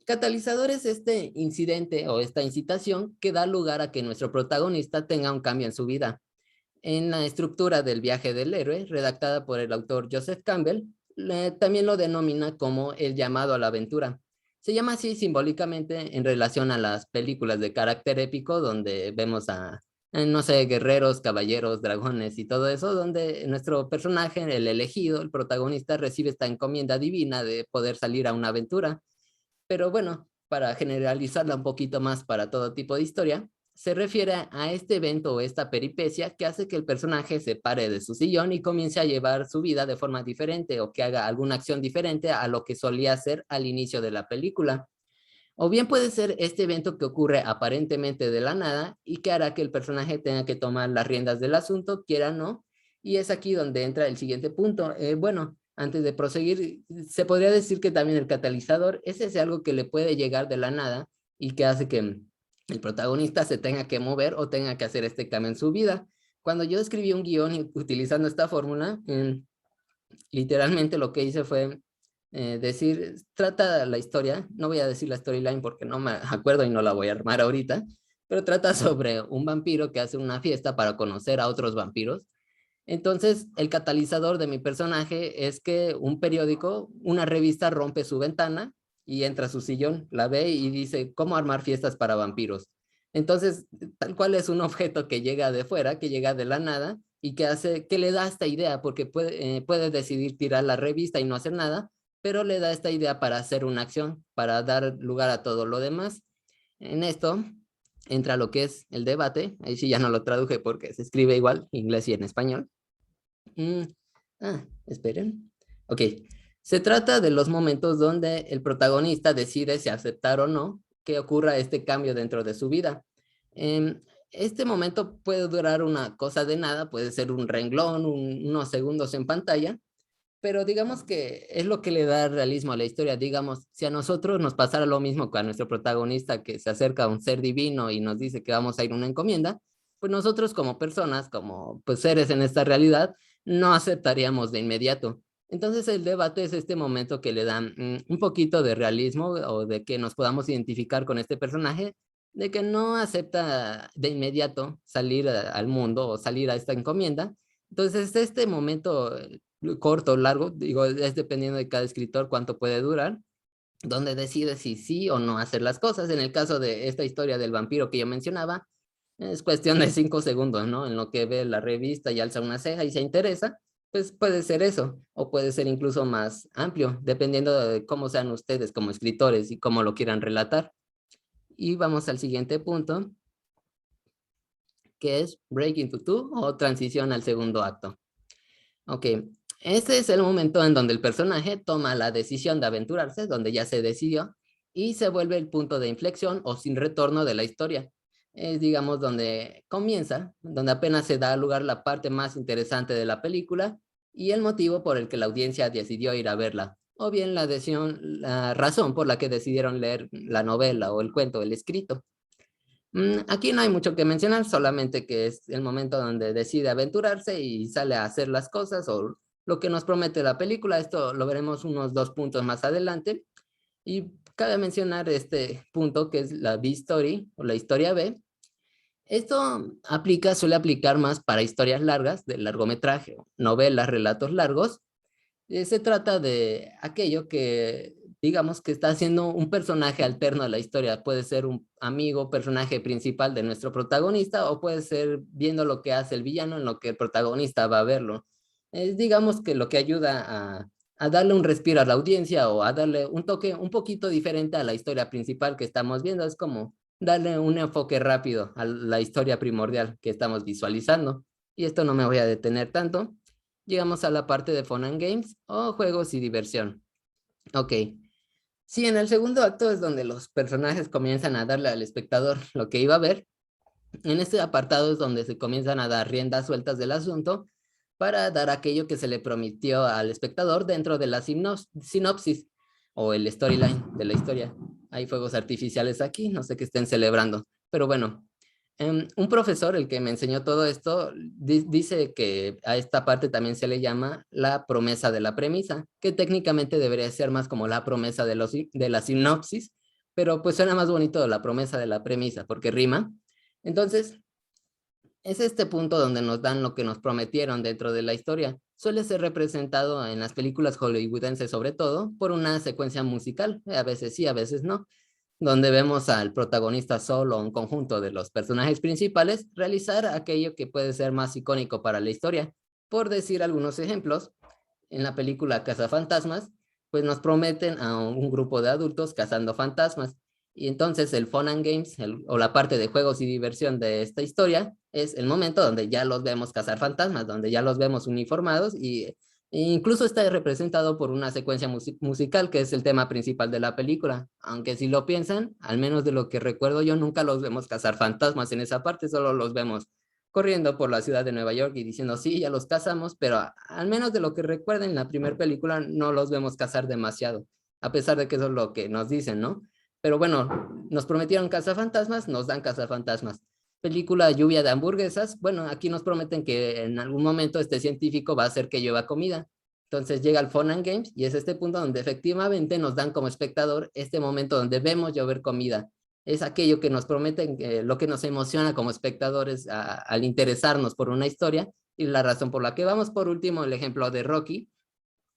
A: Catalizador es este incidente o esta incitación que da lugar a que nuestro protagonista tenga un cambio en su vida. En la estructura del viaje del héroe, redactada por el autor Joseph Campbell, también lo denomina como el llamado a la aventura. Se llama así simbólicamente en relación a las películas de carácter épico, donde vemos a, no sé, guerreros, caballeros, dragones y todo eso, donde nuestro personaje, el elegido, el protagonista, recibe esta encomienda divina de poder salir a una aventura. Pero bueno, para generalizarla un poquito más para todo tipo de historia, se refiere a este evento o esta peripecia que hace que el personaje se pare de su sillón y comience a llevar su vida de forma diferente o que haga alguna acción diferente a lo que solía hacer al inicio de la película. O bien puede ser este evento que ocurre aparentemente de la nada y que hará que el personaje tenga que tomar las riendas del asunto, quiera o no. Y es aquí donde entra el siguiente punto. Bueno, antes de proseguir, se podría decir que también el catalizador es ese algo que le puede llegar de la nada y que hace que el protagonista se tenga que mover o tenga que hacer este cambio en su vida. Cuando yo escribí un guión utilizando esta fórmula, literalmente lo que hice fue decir, trata la historia, no voy a decir la storyline porque no me acuerdo y no la voy a armar ahorita, pero trata sobre un vampiro que hace una fiesta para conocer a otros vampiros. Entonces, el catalizador de mi personaje es que un periódico, una revista rompe su ventana y entra a su sillón, la ve y dice, ¿cómo armar fiestas para vampiros? Entonces, tal cual es un objeto que llega de fuera, que llega de la nada y que hace, que le da esta idea, porque puede decidir tirar la revista y no hacer nada, pero le da esta idea para hacer una acción, para dar lugar a todo lo demás. En esto entra lo que es el debate, ahí sí ya no lo traduje porque se escribe igual, inglés y en español. Esperen. Ok, se trata de los momentos donde el protagonista decide si aceptar o no que ocurra este cambio dentro de su vida. Este momento puede durar una cosa de nada, puede ser un renglón, unos segundos en pantalla, pero digamos que es lo que le da realismo a la historia. Digamos, si a nosotros nos pasara lo mismo que a nuestro protagonista que se acerca a un ser divino y nos dice que vamos a ir a una encomienda, pues nosotros como personas, como pues seres en esta realidad, no aceptaríamos de inmediato. Entonces el debate es este momento que le dan un poquito de realismo o de que nos podamos identificar con este personaje, de que no acepta de inmediato salir al mundo o salir a esta encomienda. Entonces este momento corto o largo, digo, es dependiendo de cada escritor cuánto puede durar, donde decide si sí o no hacer las cosas. En el caso de esta historia del vampiro que yo mencionaba, es cuestión de 5 segundos, ¿no? En lo que ve la revista y alza una ceja y se interesa, pues puede ser eso, o puede ser incluso más amplio, dependiendo de cómo sean ustedes como escritores y cómo lo quieran relatar. Y vamos al siguiente punto, que es Break into Two o transición al segundo acto. Ok, este es el momento en donde el personaje toma la decisión de aventurarse, donde ya se decidió, y se vuelve el punto de inflexión o sin retorno de la historia. Es, digamos, donde comienza, donde apenas se da lugar la parte más interesante de la película y el motivo por el que la audiencia decidió ir a verla, o bien la razón por la que decidieron leer la novela o el cuento, el escrito. Aquí no hay mucho que mencionar, solamente que es el momento donde decide aventurarse y sale a hacer las cosas o lo que nos promete la película. Esto lo veremos unos 2 puntos más adelante. Y cabe mencionar este punto que es la B-Story o la historia B, Esto suele aplicar más para historias largas, de largometraje, novelas, relatos largos. Se trata de aquello que, digamos, que está haciendo un personaje alterno a la historia. Puede ser un amigo, personaje principal de nuestro protagonista, o puede ser viendo lo que hace el villano en lo que el protagonista va a verlo. Es, digamos, que lo que ayuda a darle un respiro a la audiencia o a darle un toque un poquito diferente a la historia principal que estamos viendo. Es como darle un enfoque rápido a la historia primordial que estamos visualizando. Y esto no me voy a detener tanto. Llegamos a la parte de Fun and Games o juegos y diversión. Ok. Sí, en el segundo acto es donde los personajes comienzan a darle al espectador lo que iba a ver. En este apartado es donde se comienzan a dar riendas sueltas del asunto para dar aquello que se le prometió al espectador dentro de la sinopsis o el storyline de la historia. Hay fuegos artificiales aquí, no sé qué estén celebrando, pero bueno. Un profesor, el que me enseñó todo esto, dice que a esta parte también se le llama la promesa de la premisa, que técnicamente debería ser más como la promesa de la sinopsis, pero pues suena más bonito la promesa de la premisa, porque rima. Entonces, es este punto donde nos dan lo que nos prometieron dentro de la historia. Suele ser representado en las películas hollywoodenses, sobre todo, por una secuencia musical, a veces sí, a veces no, donde vemos al protagonista solo o un conjunto de los personajes principales realizar aquello que puede ser más icónico para la historia. Por decir algunos ejemplos, en la película Cazafantasmas, pues nos prometen a un grupo de adultos cazando fantasmas. Y entonces el Fun and Games, o la parte de juegos y diversión de esta historia, es el momento donde ya los vemos cazar fantasmas, donde ya los vemos uniformados e incluso está representado por una secuencia musical que es el tema principal de la película. Aunque si lo piensan, al menos de lo que recuerdo yo, nunca los vemos cazar fantasmas en esa parte, solo los vemos corriendo por la ciudad de Nueva York y diciendo, sí, ya los cazamos, pero al menos de lo que recuerden, en la primera película no los vemos cazar demasiado, a pesar de que eso es lo que nos dicen, ¿no? Pero bueno, nos prometieron cazafantasmas, nos dan cazafantasmas. Película Lluvia de hamburguesas, bueno, aquí nos prometen que en algún momento este científico va a hacer que llueva comida. Entonces llega el Fun and Games y es este punto donde efectivamente nos dan como espectador este momento donde vemos llover comida. Es aquello que nos prometen, lo que nos emociona como espectadores al interesarnos por una historia y la razón por la que vamos. Por último, el ejemplo de Rocky,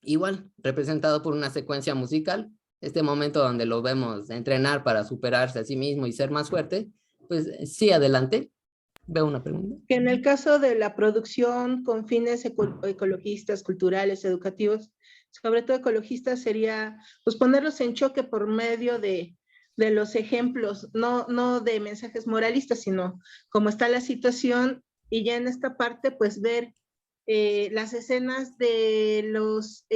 A: igual representado por una secuencia musical, este momento donde lo vemos entrenar para superarse a sí mismo y ser más fuerte. Pues sí, adelante. Veo una pregunta.
C: Que en el caso de la producción con fines ecologistas, culturales, educativos, sobre todo ecologistas, sería pues ponerlos en choque por medio de los ejemplos, no de mensajes moralistas, sino cómo está la situación, y ya en esta parte pues ver las escenas de los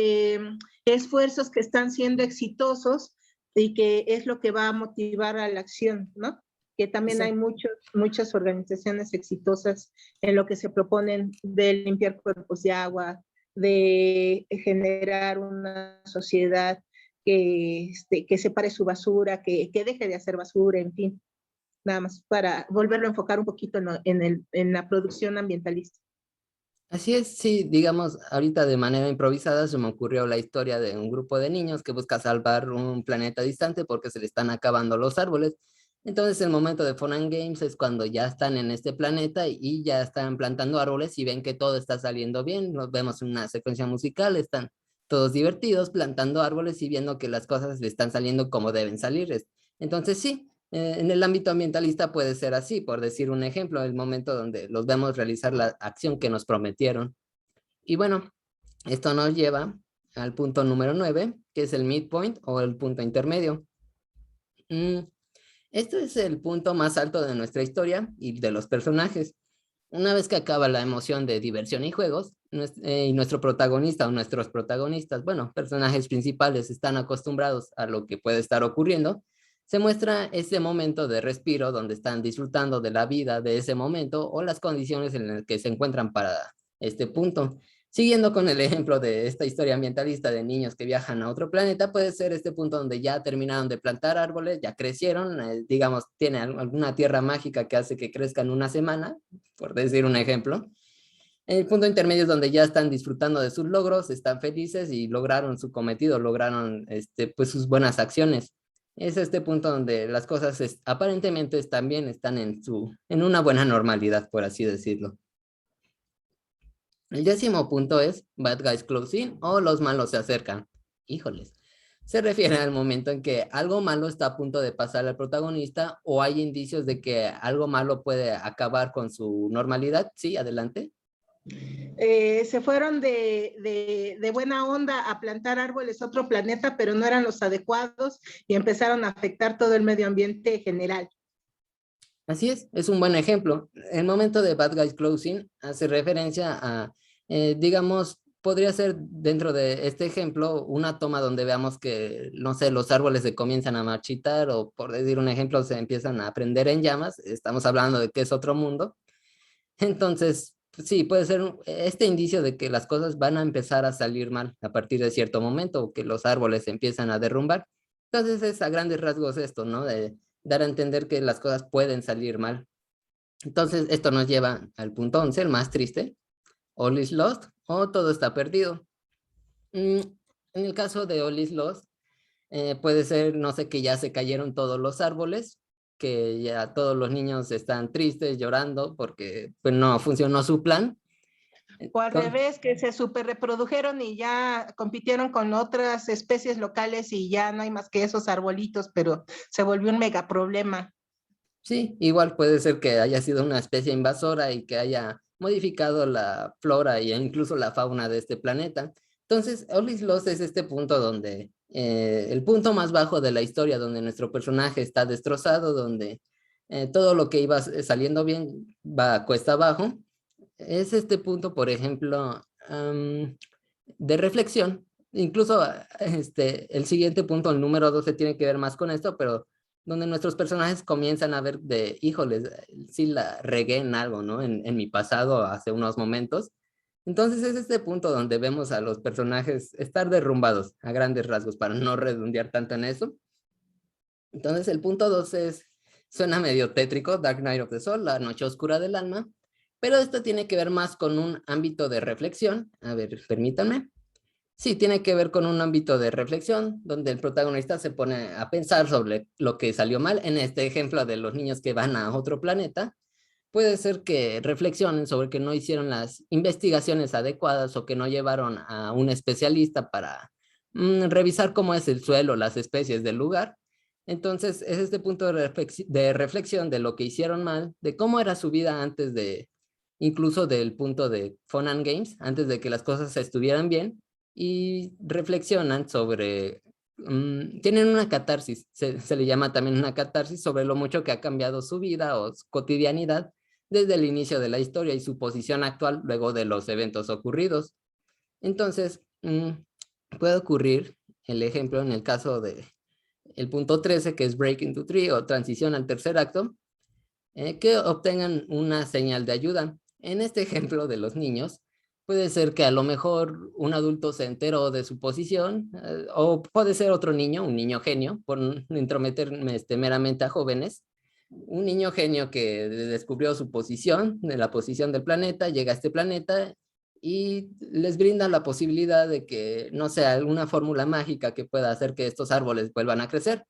C: esfuerzos que están siendo exitosos y que es lo que va a motivar a la acción, ¿no? Que también hay muchas organizaciones exitosas en lo que se proponen de limpiar cuerpos de agua, de generar una sociedad que separe su basura, que deje de hacer basura, en fin, nada más para volverlo a enfocar un poquito en la producción ambientalista.
A: Así es, sí, digamos, ahorita de manera improvisada se me ocurrió la historia de un grupo de niños que busca salvar un planeta distante porque se le están acabando los árboles. Entonces el momento de Fun and Games es cuando ya están en este planeta y ya están plantando árboles y ven que todo está saliendo bien. Los vemos en una secuencia musical, están todos divertidos plantando árboles y viendo que las cosas le están saliendo como deben salir. Entonces sí. En el ámbito ambientalista puede ser así, por decir un ejemplo, el momento donde los vemos realizar la acción que nos prometieron. Y bueno, esto nos lleva al punto número 9, que es el midpoint o el punto intermedio. Este es el punto más alto de nuestra historia y de los personajes. Una vez que acaba la emoción de diversión y juegos, y nuestro protagonista o nuestros protagonistas, bueno, personajes principales están acostumbrados a lo que puede estar ocurriendo, se muestra ese momento de respiro donde están disfrutando de la vida de ese momento o las condiciones en las que se encuentran para este punto. Siguiendo con el ejemplo de esta historia ambientalista de niños que viajan a otro planeta, puede ser este punto donde ya terminaron de plantar árboles, ya crecieron, digamos, tiene alguna tierra mágica que hace que crezcan una semana, por decir un ejemplo. El punto intermedio es donde ya están disfrutando de sus logros, están felices y lograron su cometido, lograron pues sus buenas acciones. Es este punto donde las cosas aparentemente también están en una buena normalidad, por así decirlo. El 10º punto es Bad Guys Close In o los malos se acercan. Híjoles. Se refiere al momento en que algo malo está a punto de pasar al protagonista o hay indicios de que algo malo puede acabar con su normalidad. Sí, adelante.
C: Se fueron de buena onda a plantar árboles a otro planeta, pero no eran los adecuados y empezaron a afectar todo el medio ambiente general.
A: Así es un buen ejemplo. El momento de Bad Guys Closing hace referencia a, digamos, podría ser dentro de este ejemplo una toma donde veamos que, no sé, los árboles se comienzan a marchitar o, por decir un ejemplo, se empiezan a prender en llamas. Estamos hablando de que es otro mundo. Entonces, sí, puede ser este indicio de que las cosas van a empezar a salir mal a partir de cierto momento o que los árboles se empiezan a derrumbar. Entonces es a grandes rasgos esto, ¿no? De dar a entender que las cosas pueden salir mal. Entonces esto nos lleva al punto 11, el más triste. All is lost o todo está perdido. En el caso de All is lost, puede ser, no sé, que ya se cayeron todos los árboles, que ya todos los niños están tristes, llorando, porque pues, no funcionó su plan.
C: O al revés, que se super reprodujeron y ya compitieron con otras especies locales y ya no hay más que esos arbolitos, pero se volvió un mega problema.
A: Sí, igual puede ser que haya sido una especie invasora y que haya modificado la flora e incluso la fauna de este planeta. Entonces, All is Lost es este punto donde, el punto más bajo de la historia, donde nuestro personaje está destrozado, donde todo lo que iba saliendo bien va cuesta abajo. Es este punto, por ejemplo, de reflexión. Incluso el siguiente punto, el número 12, tiene que ver más con esto, pero donde nuestros personajes comienzan a ver de, híjoles, sí la regué en algo, ¿no? En mi pasado, hace unos momentos. Entonces es este punto donde vemos a los personajes estar derrumbados a grandes rasgos, para no redondear tanto en eso. Entonces el punto 12 suena medio tétrico, Dark Night of the Soul, la noche oscura del alma, pero esto tiene que ver más con un ámbito de reflexión. A ver, permítanme. Sí, tiene que ver con un ámbito de reflexión donde el protagonista se pone a pensar sobre lo que salió mal. En este ejemplo de los niños que van a otro planeta, puede ser que reflexionen sobre que no hicieron las investigaciones adecuadas o que no llevaron a un especialista para revisar cómo es el suelo, las especies del lugar. Entonces es este punto de reflexión de lo que hicieron mal, de cómo era su vida antes de, incluso del punto de Fun and Games, antes de que las cosas estuvieran bien, y reflexionan sobre, tienen una catarsis, se le llama también una catarsis, sobre lo mucho que ha cambiado su vida o su cotidianidad desde el inicio de la historia y su posición actual luego de los eventos ocurridos. Entonces, puede ocurrir el ejemplo en el caso de el punto 13, que es Break into Three o transición al tercer acto, que obtengan una señal de ayuda. En este ejemplo de los niños, puede ser que a lo mejor un adulto se enteró de su posición, o puede ser otro niño, un niño genio, por no intrometerme meramente a jóvenes, un niño genio que descubrió su posición, de la posición del planeta, llega a este planeta y les brinda la posibilidad de que, no sé, alguna fórmula mágica que pueda hacer que estos árboles vuelvan a crecer.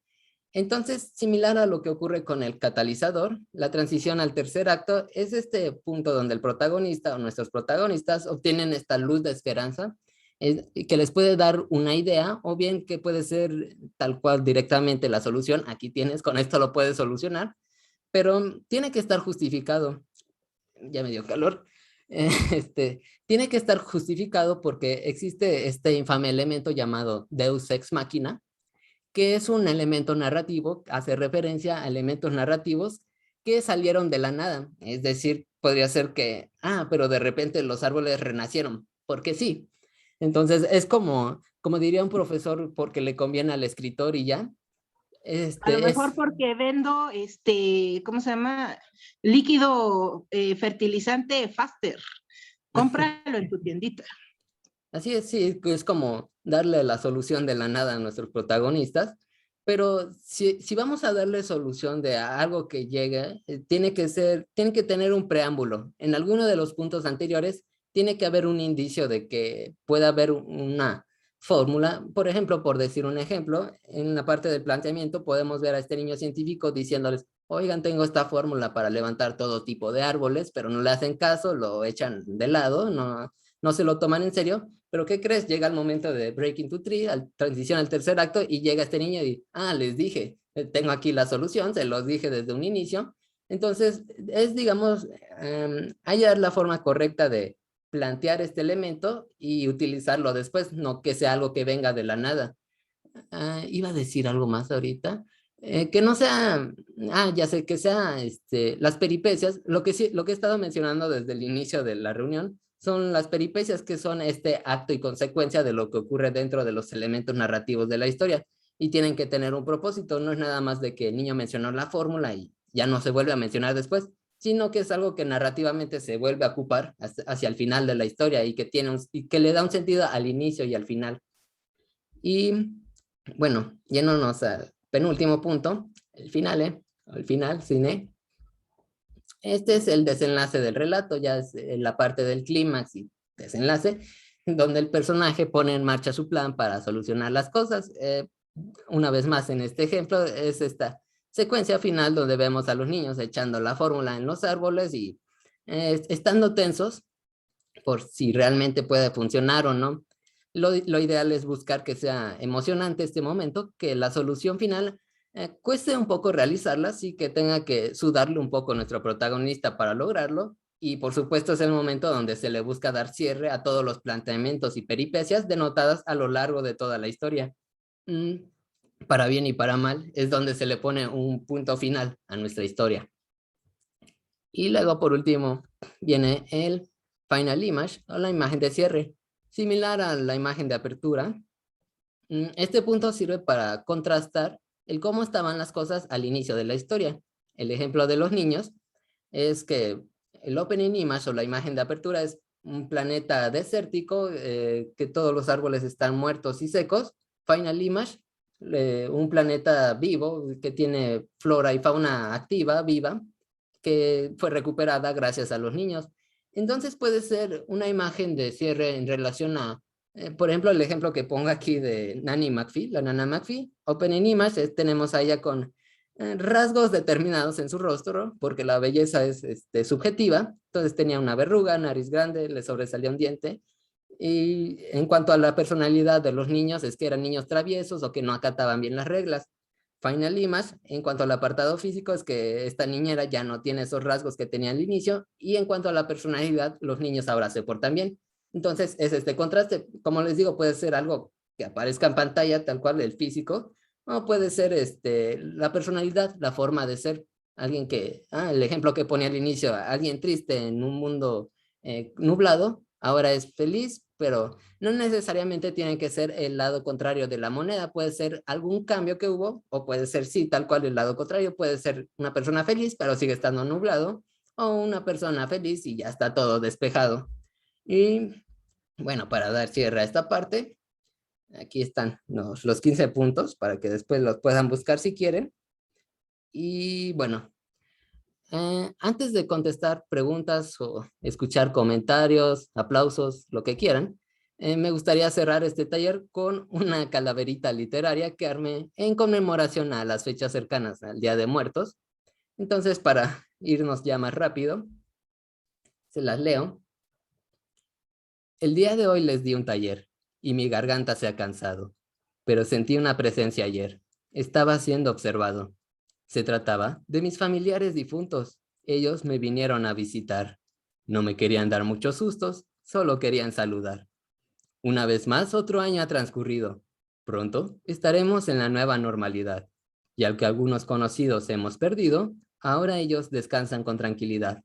A: Entonces, similar a lo que ocurre con el catalizador, la transición al tercer acto es este punto donde el protagonista o nuestros protagonistas obtienen esta luz de esperanza que les puede dar una idea, o bien que puede ser tal cual directamente la solución. Aquí tienes, con esto lo puedes solucionar, pero tiene que estar justificado. Ya me dio calor. Tiene que estar justificado porque existe este infame elemento llamado Deus Ex Machina, que es un elemento narrativo, hace referencia a elementos narrativos que salieron de la nada. Es decir, podría ser que, pero de repente los árboles renacieron, porque sí. Entonces es como diría un profesor, porque le conviene al escritor y ya.
C: A lo mejor porque vendo, ¿cómo se llama? Líquido fertilizante Faster. Cómpralo en tu tiendita.
A: Así es, sí, es como darle la solución de la nada a nuestros protagonistas, pero si vamos a darle solución de algo que llegue, tiene que tener un preámbulo. En alguno de los puntos anteriores tiene que haber un indicio de que pueda haber una fórmula. Por ejemplo, por decir un ejemplo, en la parte del planteamiento podemos ver a este niño científico diciéndoles, oigan, tengo esta fórmula para levantar todo tipo de árboles, pero no le hacen caso, lo echan de lado, no se lo toman en serio. Pero ¿qué crees? Llega el momento de Breaking into Three, transición al tercer acto, y llega este niño y, les dije, tengo aquí la solución, se los dije desde un inicio. Entonces, es, digamos, hallar la forma correcta de plantear este elemento y utilizarlo después, no que sea algo que venga de la nada. Iba a decir algo más ahorita, que no sea, ya sé, que sea las peripecias, lo que he estado mencionando desde el inicio de la reunión, son las peripecias, que son este acto y consecuencia de lo que ocurre dentro de los elementos narrativos de la historia, y tienen que tener un propósito. No es nada más de que el niño mencionó la fórmula y ya no se vuelve a mencionar después, sino que es algo que narrativamente se vuelve a ocupar hacia el final de la historia, y que le da un sentido al inicio y al final. Y bueno, yéndonos al penúltimo punto, el final, cine. Este es el desenlace del relato, ya es la parte del clímax y desenlace, donde el personaje pone en marcha su plan para solucionar las cosas. Una vez más, en este ejemplo, es esta secuencia final donde vemos a los niños echando la fórmula en los árboles y estando tensos por si realmente puede funcionar o no. Lo ideal es buscar que sea emocionante este momento, que la solución final cueste un poco realizarla, así que tenga que sudarle un poco a nuestro protagonista para lograrlo. Y por supuesto es el momento donde se le busca dar cierre a todos los planteamientos y peripecias denotadas a lo largo de toda la historia. Para bien y para mal, es donde se le pone un punto final a nuestra historia. Y luego, por último, viene el final image, o la imagen de cierre. Similar a la imagen de apertura, este punto sirve para contrastar el cómo estaban las cosas al inicio de la historia. El ejemplo de los niños es que el opening image, o la imagen de apertura, es un planeta desértico, que todos los árboles están muertos y secos. Final image, un planeta vivo, que tiene flora y fauna activa, viva, que fue recuperada gracias a los niños. Entonces puede ser una imagen de cierre en relación a, por ejemplo, el ejemplo que pongo aquí de Nanny McPhee, la nana McPhee. Opening image, tenemos a ella con rasgos determinados en su rostro, porque la belleza es subjetiva. Entonces tenía una verruga, nariz grande, le sobresalía un diente. Y en cuanto a la personalidad de los niños, es que eran niños traviesos o que no acataban bien las reglas. Final image, en cuanto al apartado físico, es que esta niñera ya no tiene esos rasgos que tenía al inicio, y en cuanto a la personalidad, los niños ahora se portan bien. Entonces es este contraste. Como les digo, puede ser algo que aparezca en pantalla, tal cual el físico, o puede ser la personalidad, la forma de ser. Alguien que, el ejemplo que ponía al inicio, alguien triste en un mundo nublado, ahora es feliz, pero no necesariamente tiene que ser el lado contrario de la moneda. Puede ser algún cambio que hubo, o puede ser, sí, tal cual el lado contrario. Puede ser una persona feliz, pero sigue estando nublado, o una persona feliz y ya está todo despejado. Y bueno, para dar cierre a esta parte, aquí están los 15 puntos para que después los puedan buscar si quieren. Y bueno, antes de contestar preguntas o escuchar comentarios, aplausos, lo que quieran, me gustaría cerrar este taller con una calaverita literaria que armé en conmemoración a las fechas cercanas al Día de Muertos. Entonces, para irnos ya más rápido, se las leo. El día de hoy les di un taller y mi garganta se ha cansado, pero sentí una presencia ayer. Estaba siendo observado. Se trataba de mis familiares difuntos. Ellos me vinieron a visitar. No me querían dar muchos sustos, solo querían saludar. Una vez más, otro año ha transcurrido. Pronto estaremos en la nueva normalidad. Y aunque algunos conocidos hemos perdido, ahora ellos descansan con tranquilidad.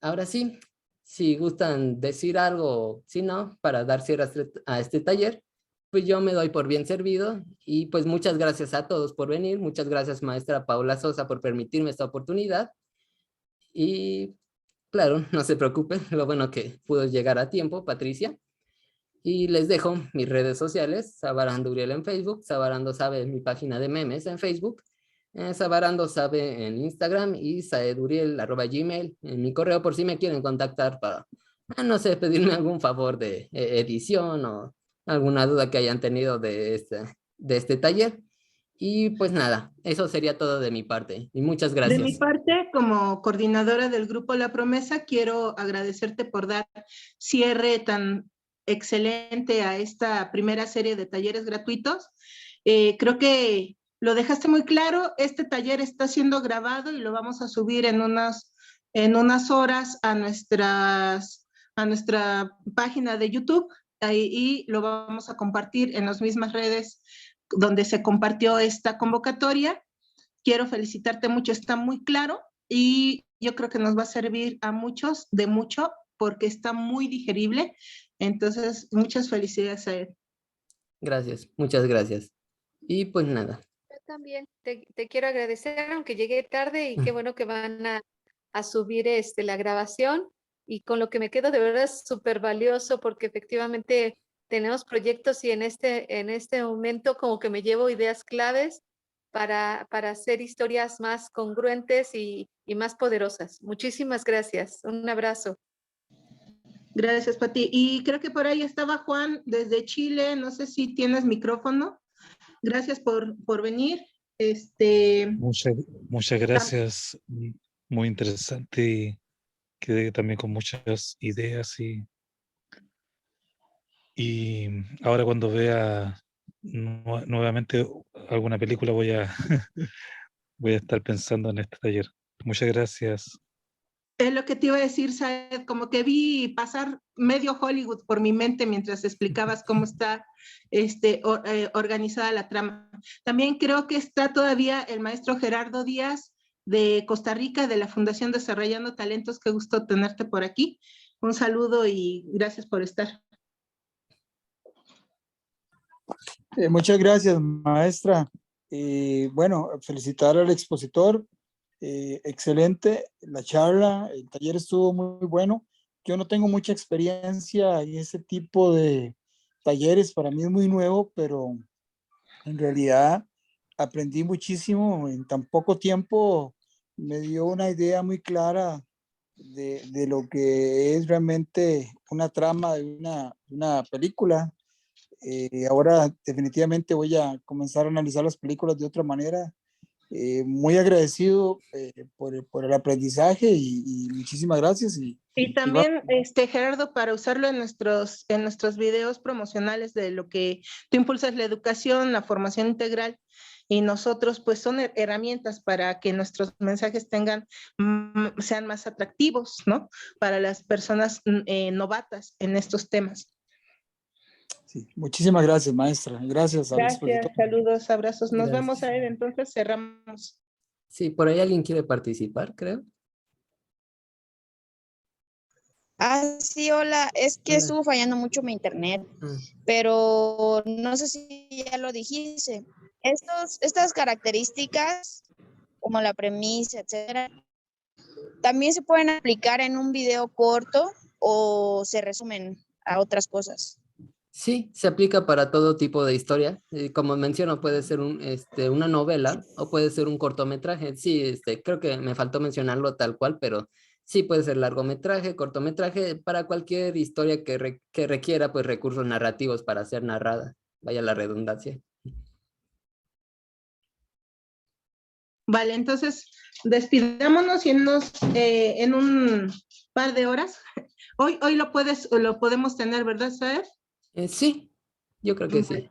A: Ahora sí, si gustan decir algo, si no, para dar cierre a este taller, pues yo me doy por bien servido. Y pues muchas gracias a todos por venir. Muchas gracias, maestra Paula Sosa, por permitirme esta oportunidad. Y claro, no se preocupen, lo bueno que pudo llegar a tiempo, Patricia. Y les dejo mis redes sociales: Sabarando Uriel en Facebook, Sabarando Sabe en mi página de memes en Facebook, Sabarando Sabe en Instagram, y saeduriel@gmail en mi correo, por si me quieren contactar para, no sé, pedirme algún favor de edición o alguna duda que hayan tenido de este taller. Y pues nada, eso sería todo de mi parte. Y muchas
C: De mi
A: gracias.
C: parte, como coordinadora del grupo La Promesa, quiero agradecerte por dar cierre tan excelente a esta primera serie de talleres gratuitos. Creo que lo dejaste muy claro. Este taller está siendo grabado y lo vamos a subir en unas horas a nuestra página de YouTube y lo vamos a compartir en las mismas redes donde se compartió esta convocatoria. Quiero felicitarte mucho, está muy claro y yo creo que nos va a servir a muchos de mucho porque está muy digerible. Entonces, muchas felicidades a él.
A: Gracias, muchas gracias. Y pues nada.
E: Yo también te quiero agradecer, aunque llegué tarde y qué bueno que van a subir la grabación y con lo que me quedo de verdad es súper valioso porque efectivamente tenemos proyectos y en este momento como que me llevo ideas claves para hacer historias más congruentes y más poderosas. Muchísimas gracias. Un abrazo.
C: Gracias, Pati. Y creo que por ahí estaba Juan desde Chile. No sé si tienes micrófono. Gracias por venir.
F: Muchas gracias. Muy interesante y quedé también con muchas ideas y ahora cuando vea nuevamente alguna película voy a estar pensando en este taller. Muchas gracias.
C: Es lo que te iba a decir, Saed, como que vi pasar medio Hollywood por mi mente mientras explicabas cómo está organizada la trama. También creo que está todavía el maestro Gerardo Díaz de Costa Rica, de la Fundación Desarrollando Talentos. Qué gusto tenerte por aquí. Un saludo y gracias por estar.
G: Muchas gracias, maestra. Bueno, felicitar al expositor. Excelente la charla, el taller estuvo muy bueno. Yo no tengo mucha experiencia en ese tipo de talleres, para mí es muy nuevo, pero en realidad aprendí muchísimo en tan poco tiempo. Me dio una idea muy clara de lo que es realmente una trama de una película. Ahora definitivamente voy a comenzar a analizar las películas de otra manera. Muy agradecido por el aprendizaje y muchísimas gracias.
C: Y también, Gerardo, para usarlo en nuestros videos promocionales de lo que tú impulsas, la educación, la formación integral, y nosotros pues son herramientas para que nuestros mensajes sean más atractivos, ¿no? Para las personas novatas en estos temas.
G: Sí, muchísimas gracias, maestra. Gracias al expositor.
C: Gracias, saludos, abrazos. Nos
A: Gracias.
C: vemos a él, entonces cerramos.
A: Sí, por ahí alguien quiere participar, creo.
B: Ah, sí, hola. Es que
A: Hola.
B: estuvo fallando mucho mi internet, pero no sé si ya lo dijiste. Estas características, como la premisa, etcétera, también se pueden aplicar en un video corto o se resumen a otras cosas.
A: Sí, se aplica para todo tipo de historia. Como menciono, puede ser una novela o puede ser un cortometraje. Sí, creo que me faltó mencionarlo tal cual, pero sí puede ser largometraje, cortometraje, para cualquier historia que requiera pues recursos narrativos para ser narrada. Vaya la redundancia.
C: Vale, entonces despidámonos y en un par de horas. Hoy lo podemos tener, ¿verdad, Saer?
A: Sí, yo creo que sí.